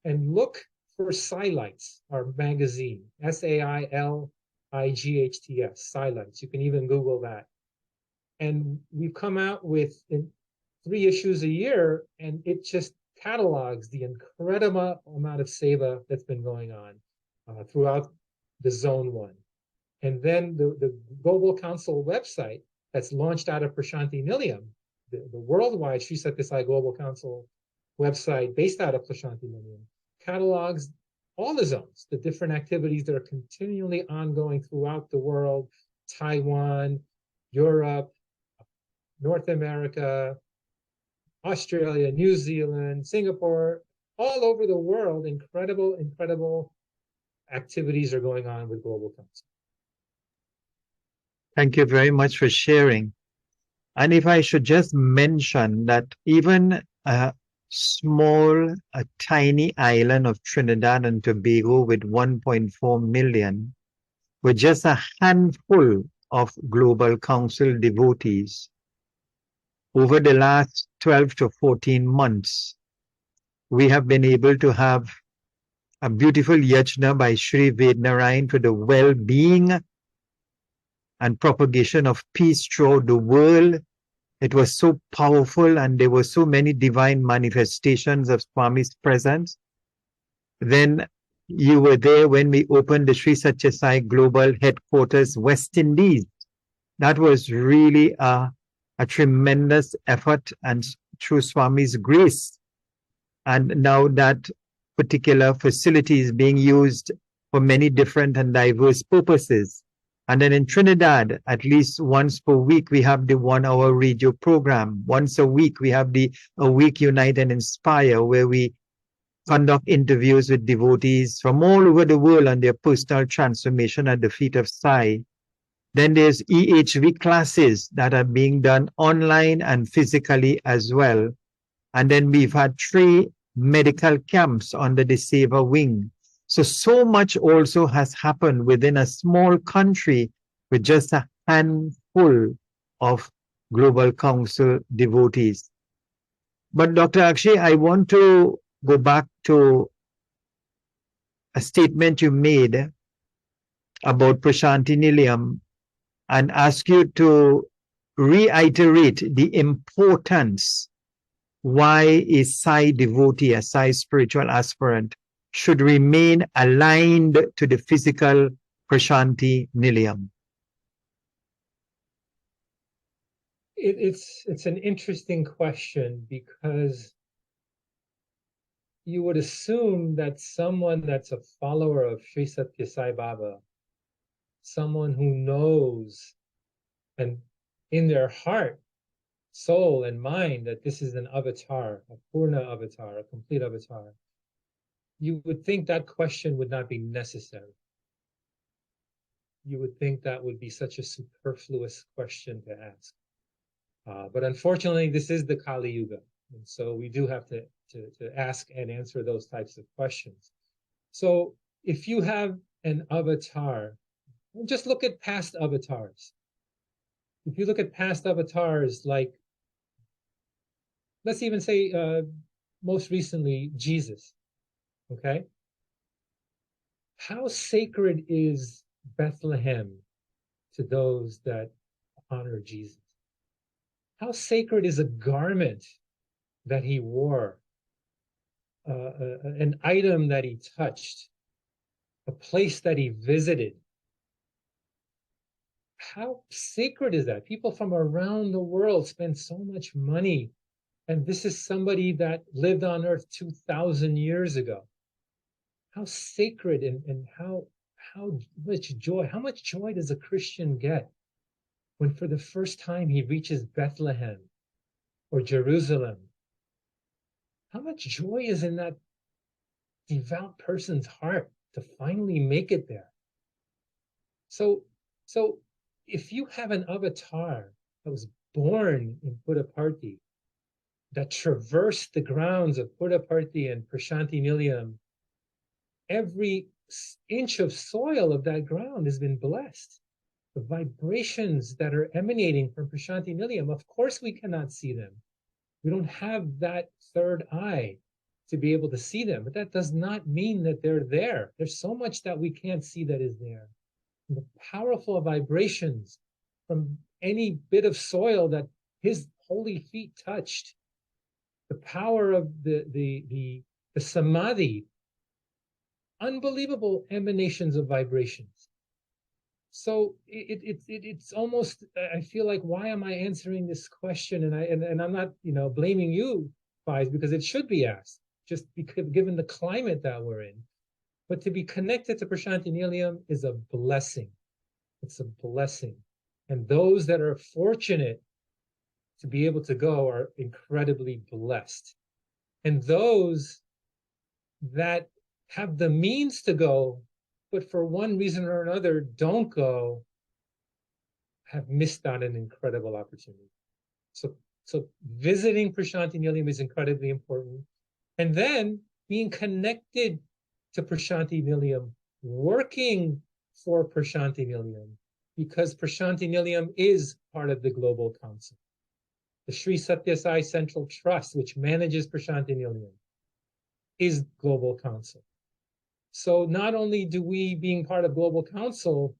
Speaker 2: and look for Silights, our magazine, SAILIGHTS, Silights. You can even Google that. And we've come out with 3 issues a year, and it just catalogs the incredible amount of seva that's been going on throughout the Zone 1. And then the Global Council website that's launched out of Prasanthi Nilayam, the worldwide Sri Sathya Sai Global Council website based out of Prasanthi Nilayam, catalogs all the zones, the different activities that are continually ongoing throughout the world, Taiwan, Europe, North America, Australia, New Zealand, Singapore, all over the world. Incredible, incredible activities are going on with Global Council.
Speaker 1: Thank you very much for sharing. And if I should just mention that even a tiny island of Trinidad and Tobago with 1.4 million, with just a handful of Global Council devotees, over the last 12 to 14 months, we have been able to have a beautiful yajna by Sri Vednarayan for the well-being and propagation of peace throughout the world. It was so powerful, and there were so many divine manifestations of Swami's presence. Then you were there when we opened the Sri Satya Sai Global Headquarters, West Indies. That was really a tremendous effort, and through Swami's grace. And now that particular facility is being used for many different and diverse purposes. And then in Trinidad, at least once per week, we have the 1 hour radio program. Once a week, we have the Awake, Unite and Inspire, where we conduct interviews with devotees from all over the world on their personal transformation at the feet of Sai. Then there's EHV classes that are being done online and physically as well. And then we've had 3 medical camps under the Seva wing. So much also has happened within a small country with just a handful of Global Council devotees. But Dr. Akshay, I want to go back to a statement you made about Prasanthi Nilayam and ask you to reiterate the importance why a Sai devotee, a Sai spiritual aspirant, should remain aligned to the physical Prasanthi Nilayam.
Speaker 2: It's an interesting question, because you would assume that someone that's a follower of Sri Satya Sai Baba, someone who knows and in their heart, soul and mind that this is an avatar, a Purna avatar, a complete avatar, you would think that question would not be necessary. You would think that would be such a superfluous question to ask. But unfortunately, this is the Kali Yuga. And so we do have to ask and answer those types of questions. So if you have an avatar, just look at past avatars. If you look at past avatars, like, let's even say most recently, Jesus, okay? How sacred is Bethlehem to those that honor Jesus? How sacred is a garment that he wore, an item that he touched, a place that he visited? How sacred is that? People from around the world spend so much money, and this is somebody that lived on earth 2,000 years ago. How sacred and how much joy does a Christian get when for the first time he reaches Bethlehem or Jerusalem? How much joy is in that devout person's heart to finally make it there? So if you have an avatar that was born in Puttaparthi, that traversed the grounds of Puttaparthi and Prasanthi Nilayam, every inch of soil of that ground has been blessed. The vibrations that are emanating from Prasanthi Nilayam, of course we cannot see them. We don't have that third eye to be able to see them, but that does not mean that they're there. There's so much that we can't see that is there. And the powerful vibrations from any bit of soil that his holy feet touched, the power of the samadhi, unbelievable emanations of vibrations. So it's almost, I feel like, why am I answering this question? And I'm not, blaming you guys, because it should be asked, just because, given the climate that we're in. But to be connected to Prasanthi Nilayam is a blessing. It's a blessing. And those that are fortunate to be able to go are incredibly blessed. And those that have the means to go, but for one reason or another don't go, have missed out an incredible opportunity. So visiting Prasanthi Nilayam is incredibly important. And then being connected to Prasanthi Nilayam, working for Prasanthi Nilayam, because Prasanthi Nilayam is part of the Global Council. The Sri Satya Sai Central Trust, which manages Prasanthi Nilayam, is Global Council. So not only do we, being part of Global Council,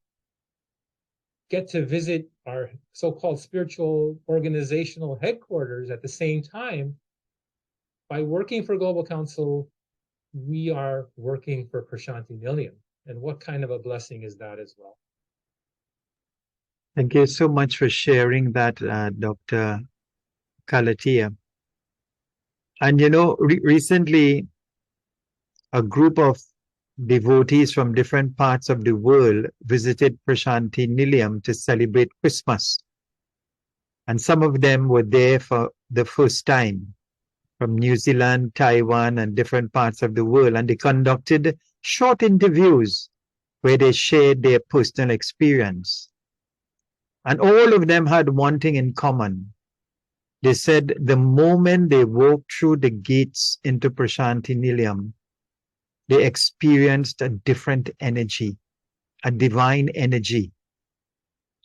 Speaker 2: get to visit our so-called spiritual organizational headquarters at the same time, by working for Global Council, we are working for Prasanthi Nilayam. And what kind of a blessing is that as well?
Speaker 1: Thank you so much for sharing that, Dr. Kalathia. And recently a group of devotees from different parts of the world visited Prasanthi Nilayam to celebrate Christmas. And some of them were there for the first time from New Zealand, Taiwan, and different parts of the world. And they conducted short interviews where they shared their personal experience. And all of them had one thing in common. They said the moment they walked through the gates into Prasanthi Nilayam, they experienced a different energy, a divine energy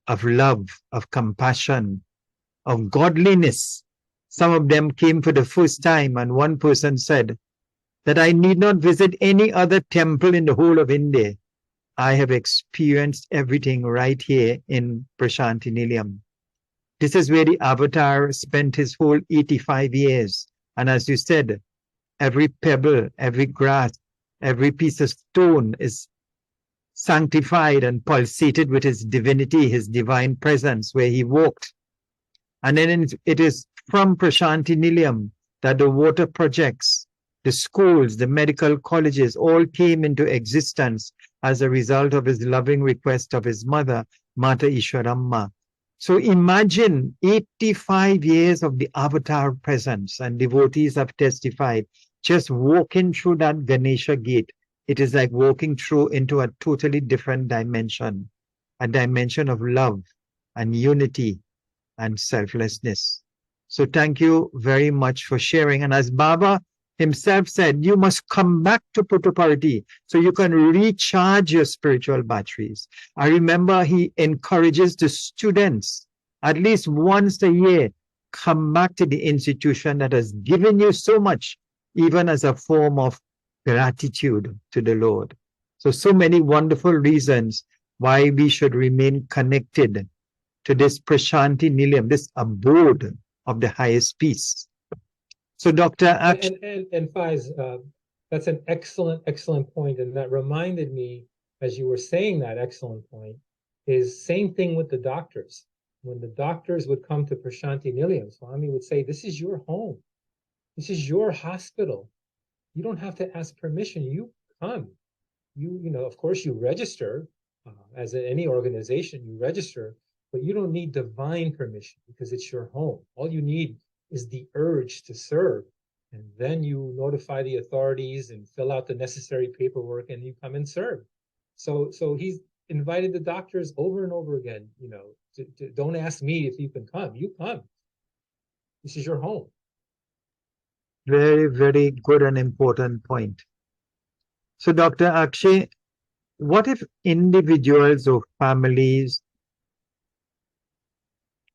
Speaker 1: of love, of compassion, of godliness. Some of them came for the first time, and one person said that I need not visit any other temple in the whole of India. I have experienced everything right here in Prasanthi Nilayam. This is where the Avatar spent his whole 85 years. And as you said, every pebble, every grass, every piece of stone is sanctified and pulsated with his divinity, his divine presence where he walked. And then it is from Prasanthi Nilayam that the water projects, the schools, the medical colleges all came into existence as a result of his loving request of his mother, Mata Ishwaramma. So imagine 85 years of the Avatar presence, and devotees have testified, just walking through that Ganesha gate, it is like walking through into a totally different dimension, a dimension of love and unity and selflessness. So thank you very much for sharing. And as Baba himself said, you must come back to Puttaparthi so you can recharge your spiritual batteries. I remember he encourages the students at least once a year, come back to the institution that has given you so much, even as a form of gratitude to the Lord. So many wonderful reasons why we should remain connected to this Prasanthi Nilayam, this abode of the highest peace. So Dr.
Speaker 2: And Faiz, that's an excellent point. And that reminded me, as you were saying that excellent point, is same thing with the doctors. When the doctors would come to Prasanthi Nilayam, Swami would say, this is your home. This is your hospital. You don't have to ask permission. You come. Of course, you register as any organization, you register, but you don't need divine permission because it's your home. All you need is the urge to serve. And then you notify the authorities and fill out the necessary paperwork and you come and serve. So he's invited the doctors over and over again, don't ask me if you can come. You come. This is your home.
Speaker 1: Very, very good and important point. So Dr. Akshay, what if individuals or families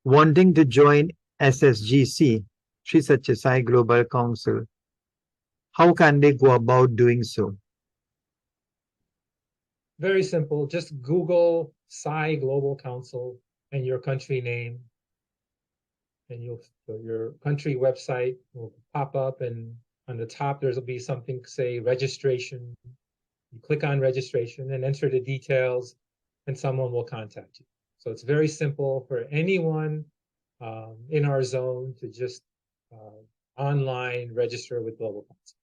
Speaker 1: wanting to join SSGC, Sri Satya Sai Global Council, how can they go about doing so?
Speaker 2: Very simple. Just Google Sai Global Council and your country name, and your country website will pop up, and on the top there'll be something, say registration. You click on registration and enter the details, and someone will contact you. So it's very simple for anyone in our zone to just online register with Global Council.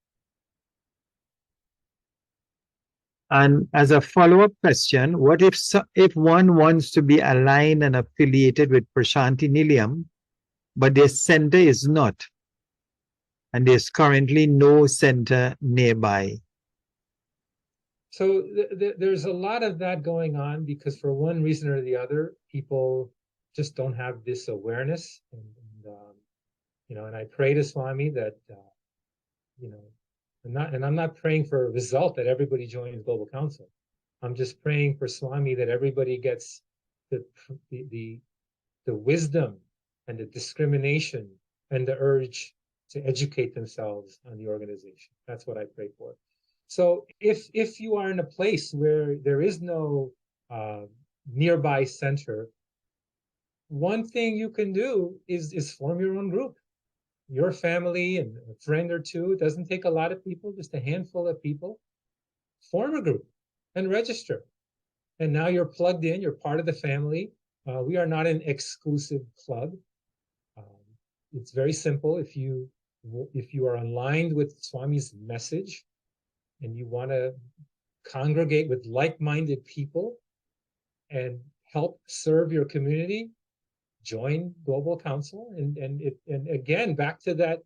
Speaker 1: And as a follow-up question, what if one wants to be aligned and affiliated with Prasanthi Nilayam, but their center is not, and there's currently no center nearby?
Speaker 2: So there's a lot of that going on because for one reason or the other, people just don't have this awareness. And I pray to Swami that, I'm not praying for a result that everybody joins Global Council. I'm just praying for Swami that everybody gets the wisdom and the discrimination and the urge to educate themselves on the organization. That's what I pray for. So if you are in a place where there is no nearby center, one thing you can do is form your own group. Your family and a friend or two. It doesn't take a lot of people, just a handful of people. Form a group and register. And now you're plugged in, you're part of the family. We are not an exclusive club. Um, it's very simple. If you are aligned with Swami's message and you want to congregate with like-minded people and help serve your community, join Global Council. And again, back to that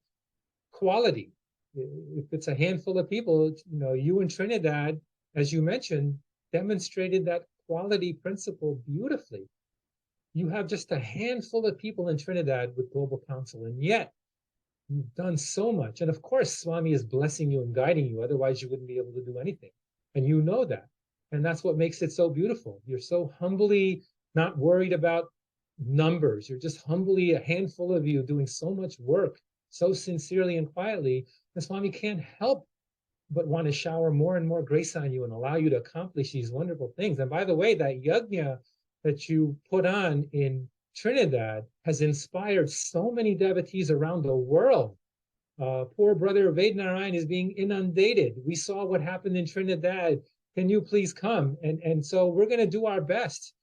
Speaker 2: quality. If it's a handful of people, you in Trinidad, as you mentioned, demonstrated that quality principle beautifully. You have just a handful of people in Trinidad with Global Council, and yet you've done so much. And of course, Swami is blessing you and guiding you. Otherwise, you wouldn't be able to do anything. And you know that. And that's what makes it so beautiful. You're so humbly not worried about numbers. You're just humbly a handful of you doing so much work, so sincerely and quietly. And Swami can't help but want to shower more and more grace on you and allow you to accomplish these wonderful things. And by the way, that yajna that you put on in Trinidad has inspired so many devotees around the world. Poor brother Vednarayan is being inundated. We saw what happened in Trinidad. Can you please come? And so we're going to do our best.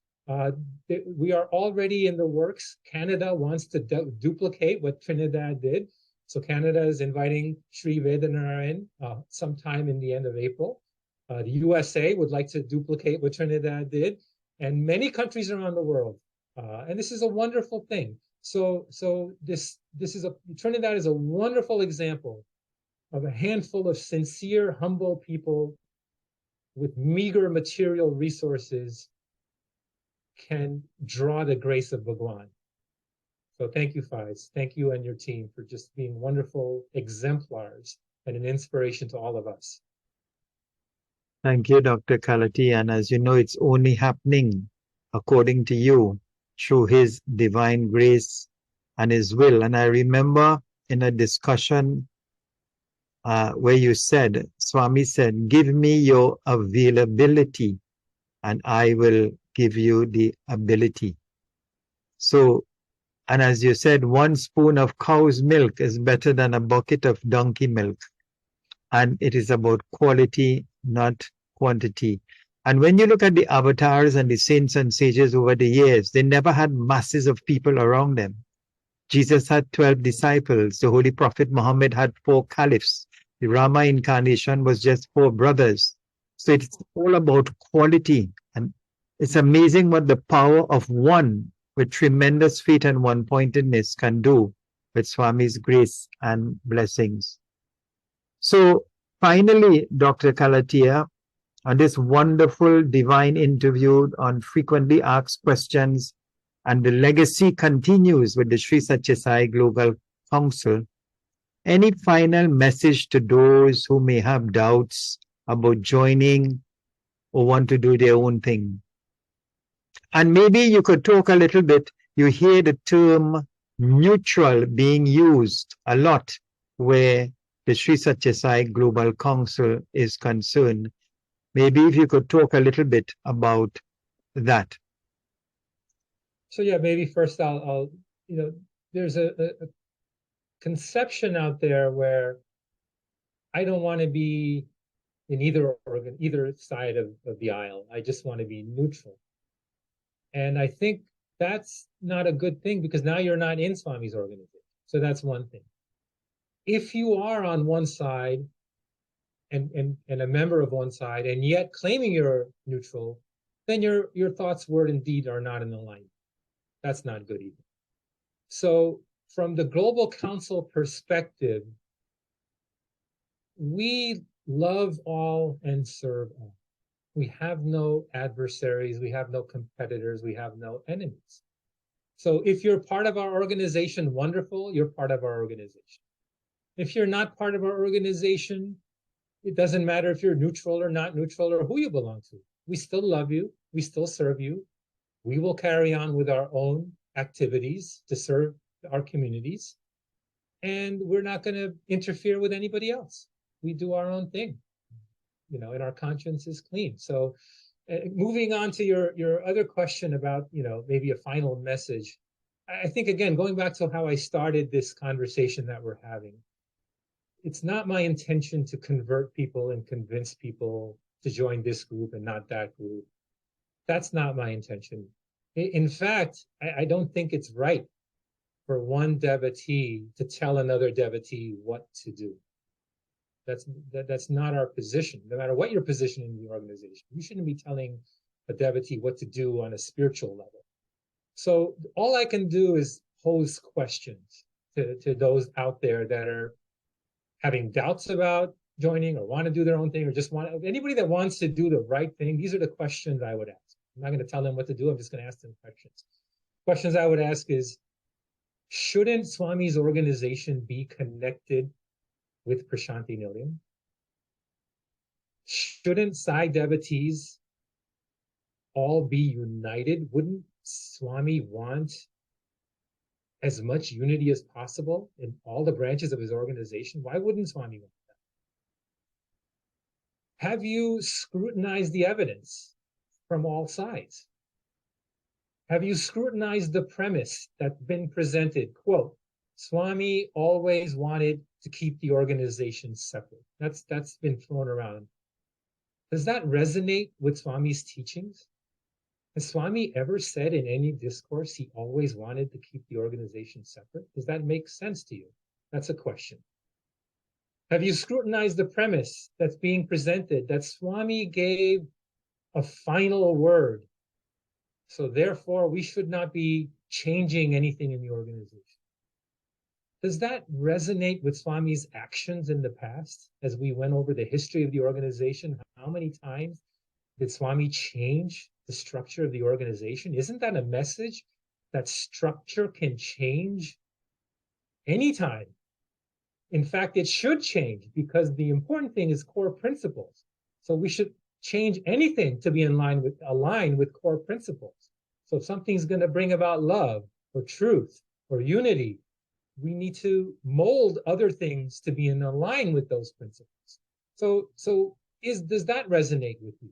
Speaker 2: We are already in the works. Canada wants to duplicate what Trinidad did. So Canada is inviting Sri Vednarayan sometime in the end of April. The USA would like to duplicate what Trinidad did, and many countries around the world. And this is a wonderful thing. So Trinidad is a wonderful example of a handful of sincere, humble people with meager material resources can draw the grace of Bhagwan. So thank you, Faiz. Thank you and your team for just being wonderful exemplars and an inspiration to all of us.
Speaker 1: Thank you, Dr. Kalathia. And as you know, it's only happening according to you through his divine grace and his will. And I remember in a discussion where you said, Swami said, give me your availability and I will give you the ability. So, and as you said, 1 spoon of cow's milk is better than a bucket of donkey milk. And it is about quality, not quantity. And when you look at the avatars and the saints and sages over the years, they never had masses of people around them. Jesus had 12 disciples. The Holy Prophet Muhammad had 4 caliphs. The Rama incarnation was just 4 brothers. So it's all about quality. And it's amazing what the power of one with tremendous faith and one-pointedness can do with Swami's grace and blessings. So finally, Dr. Kalathia, on this wonderful divine interview on frequently asked questions, and the legacy continues with the Sri Satya Sai Global Council. Any final message to those who may have doubts about joining or want to do their own thing? And maybe you could talk a little bit, you hear the term neutral being used a lot where the Sri Satya Sai Global Council is concerned. Maybe if you could talk a little bit about that.
Speaker 2: So yeah, maybe first I'll there's a conception out there where I don't want to be in either side of the aisle. I just want to be neutral. And I think that's not a good thing because now you're not in Swami's organization. So that's one thing. If you are on one side and a member of one side and yet claiming you're neutral, then your thoughts, word, and deed are not in alignment. That's not good either. So from the Global Council perspective, we love all and serve all. We have no adversaries, we have no competitors, we have no enemies. So if you're part of our organization, wonderful, you're part of our organization. If you're not part of our organization, it doesn't matter if you're neutral or not neutral or who you belong to. We still love you, we still serve you. We will carry on with our own activities to serve our communities. And we're not going to interfere with anybody else. We do our own thing. and our conscience is clean. So moving on to your other question about, maybe a final message. I think, again, going back to how I started this conversation that we're having, it's not my intention to convert people and convince people to join this group and not that group. That's not my intention. In fact, I don't think it's right for one devotee to tell another devotee what to do. That's not our position. No matter what your position in the organization, you shouldn't be telling a devotee what to do on a spiritual level. So all I can do is pose questions to those out there that are having doubts about joining or want to do their own thing, or just anybody that wants to do the right thing. These are the questions I would ask. I'm not going to tell them what to do. I'm just going to ask them questions. Questions I would ask is, shouldn't Swami's organization be connected with Prasanthi Nilayam? Shouldn't Sai devotees all be united? Wouldn't Swami want as much unity as possible in all the branches of his organization? Why wouldn't Swami want that? Have you scrutinized the evidence from all sides? Have you scrutinized the premise that's been presented? Quote, Swami always wanted to keep the organization separate. That's been thrown around. Does that resonate with Swami's teachings? Has Swami ever said in any discourse he always wanted to keep the organization separate? Does that make sense to you? That's a question. Have you scrutinized the premise that's being presented that Swami gave a final word, so therefore we should not be changing anything in the organization? Does that resonate with Swami's actions in the past? As we went over the history of the organization, how many times did Swami change the structure of the organization? Isn't that a message that structure can change anytime? In fact, it should change, because the important thing is core principles. So we should change anything to be aligned with core principles. So if something's going to bring about love or truth or unity, we need to mold other things to be in line with those principles. So does that resonate with you?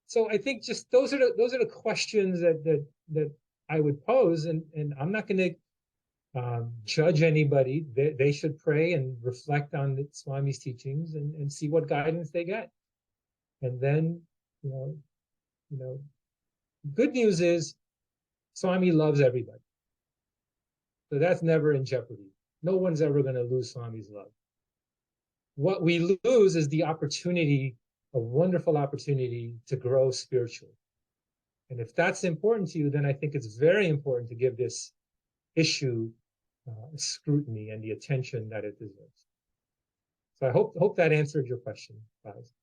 Speaker 2: So I think just those are the questions that I would pose, and I'm not going to judge anybody. They should pray and reflect on the Swami's teachings and see what guidance they get. And then, good news is Swami loves everybody. So that's never in jeopardy. No one's ever going to lose Swami's love. What we lose is the opportunity, a wonderful opportunity to grow spiritually. And if that's important to you, then I think it's very important to give this issue scrutiny and the attention that it deserves. So I hope that answered your question, guys.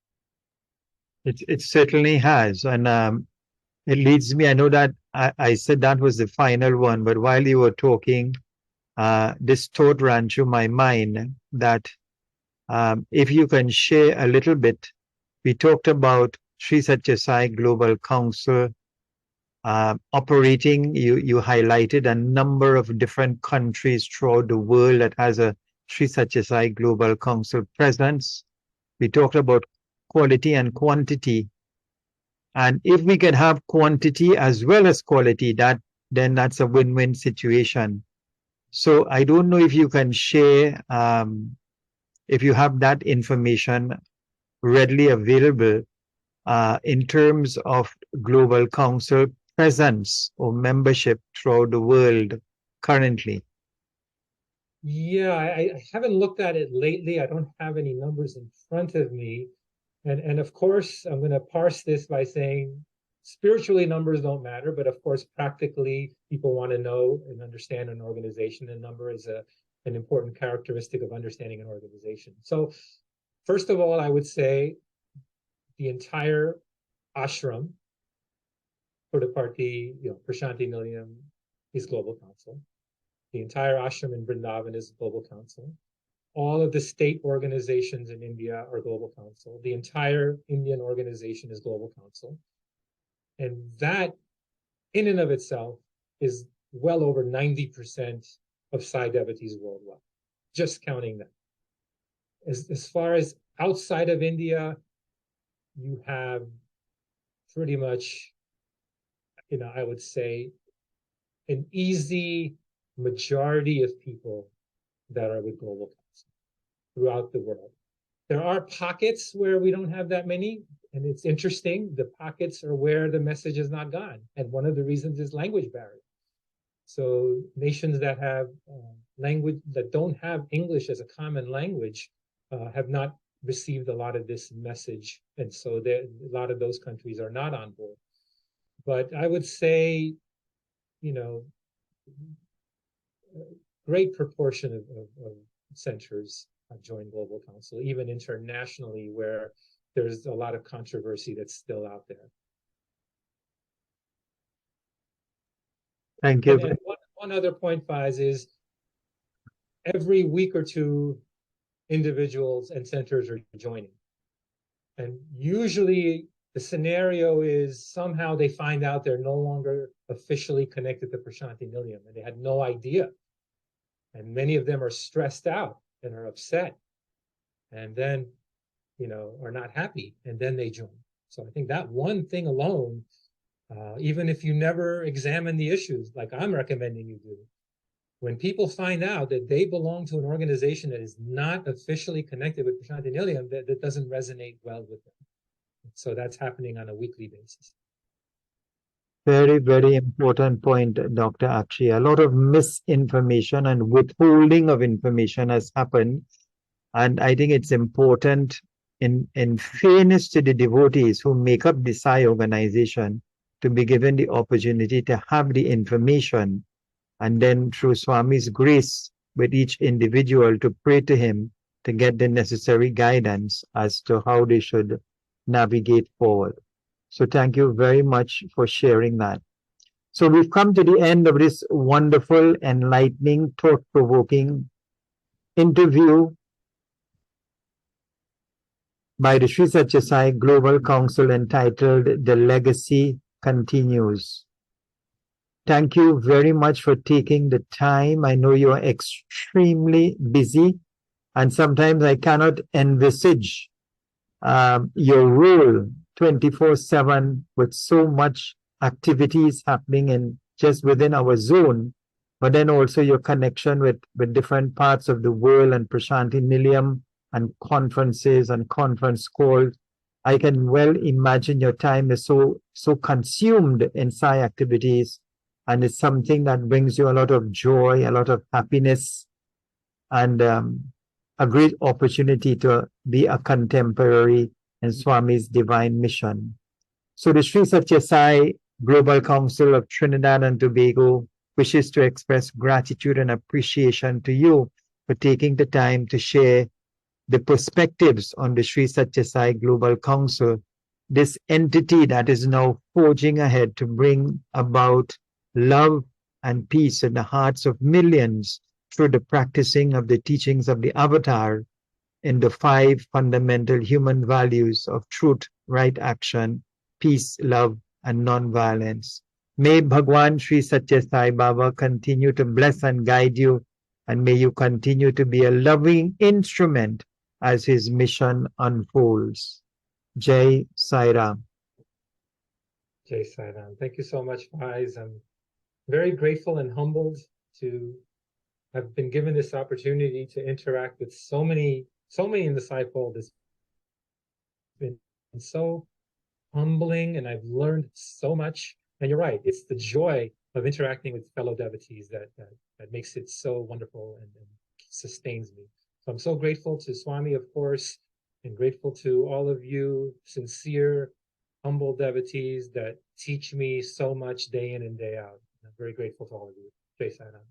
Speaker 1: It certainly has. And it leads me, I know that I said that was the final one, but while you were talking, this thought ran through my mind that if you can share a little bit, we talked about Sri Satya Sai Global Council operating. You highlighted a number of different countries throughout the world that has a Sri Satya Sai Global Council presence. We talked about quality and quantity. And if we can have quantity as well as quality, then that's a win-win situation. So I don't know if you can share, if you have that information readily available in terms of Global Council presence or membership throughout the world currently.
Speaker 2: Yeah, I haven't looked at it lately. I don't have any numbers in front of me. And of course, I'm going to parse this by saying spiritually numbers don't matter, but of course, practically people want to know and understand an organization, and number is an important characteristic of understanding an organization. So first of all, I would say the entire ashram for the party, Prasanthi Nilayam is Global Council. The entire ashram in Vrindavan is Global Council. All of the state organizations in India are Global Council. The entire Indian organization is Global Council. And that, in and of itself, is well over 90% of Sai devotees worldwide, just counting that. as far as outside of India, you have pretty much, I would say an easy majority of people that are with Global Council throughout the world. There are pockets where we don't have that many, and it's interesting. The pockets are where the message has not gone, and one of the reasons is language barrier. So nations that have language that don't have English as a common language have not received a lot of this message, and so a lot of those countries are not on board. But I would say, great proportion of centers have joined Global Council, even internationally, where there's a lot of controversy that's still out there.
Speaker 1: Thank you.
Speaker 2: And one other point, Faiz, is every week or two, individuals and centers are joining. And usually the scenario is somehow they find out they're no longer officially connected to Prasanthi Nilayam, and they had no idea. And many of them are stressed out and are upset, and then, are not happy, and then they join. So I think that one thing alone, even if you never examine the issues, like I'm recommending you do, when people find out that they belong to an organization that is not officially connected with Prasanthi Nilayam, that doesn't resonate well with them. So that's happening on a weekly basis.
Speaker 1: Very, very important point, Dr. Akshay. A lot of misinformation and withholding of information has happened. And I think it's important, in fairness to the devotees who make up the Sai organization, to be given the opportunity to have the information, and then through Swami's grace with each individual to pray to him to get the necessary guidance as to how they should navigate forward. So thank you very much for sharing that. So we've come to the end of this wonderful, enlightening, thought-provoking interview by the Sri Satya Sai Global Council entitled The Legacy Continues. Thank you very much for taking the time. I know you are extremely busy, and sometimes I cannot envisage your role 24/7 with so much activities happening in just within our zone, but then also your connection with different parts of the world and Prasanthi Nilayam and conferences and conference calls. I can well imagine your time is so consumed in Sai activities, and it's something that brings you a lot of joy, a lot of happiness, and a great opportunity to be a contemporary in Swami's divine mission. So the Sri Satya Sai Global Council of Trinidad and Tobago wishes to express gratitude and appreciation to you for taking the time to share the perspectives on the Sri Satya Sai Global Council, this entity that is now forging ahead to bring about love and peace in the hearts of millions through the practicing of the teachings of the Avatar in the 5 fundamental human values of truth, right action, peace, love, and non-violence. May Bhagwan Sri Satya Sai Baba continue to bless and guide you, and may you continue to be a loving instrument as his mission unfolds. Jai Sai Ram.
Speaker 2: Jai Sai Ram. Thank you so much, Faiz. I'm very grateful and humbled to have been given this opportunity to interact with so many in the Sai fold. It's been so humbling, and I've learned so much. And you're right, it's the joy of interacting with fellow devotees that makes it so wonderful and sustains me. So I'm so grateful to Swami, of course, and grateful to all of you, sincere, humble devotees that teach me so much day in and day out. I'm very grateful to all of you. Jai Sai Ram.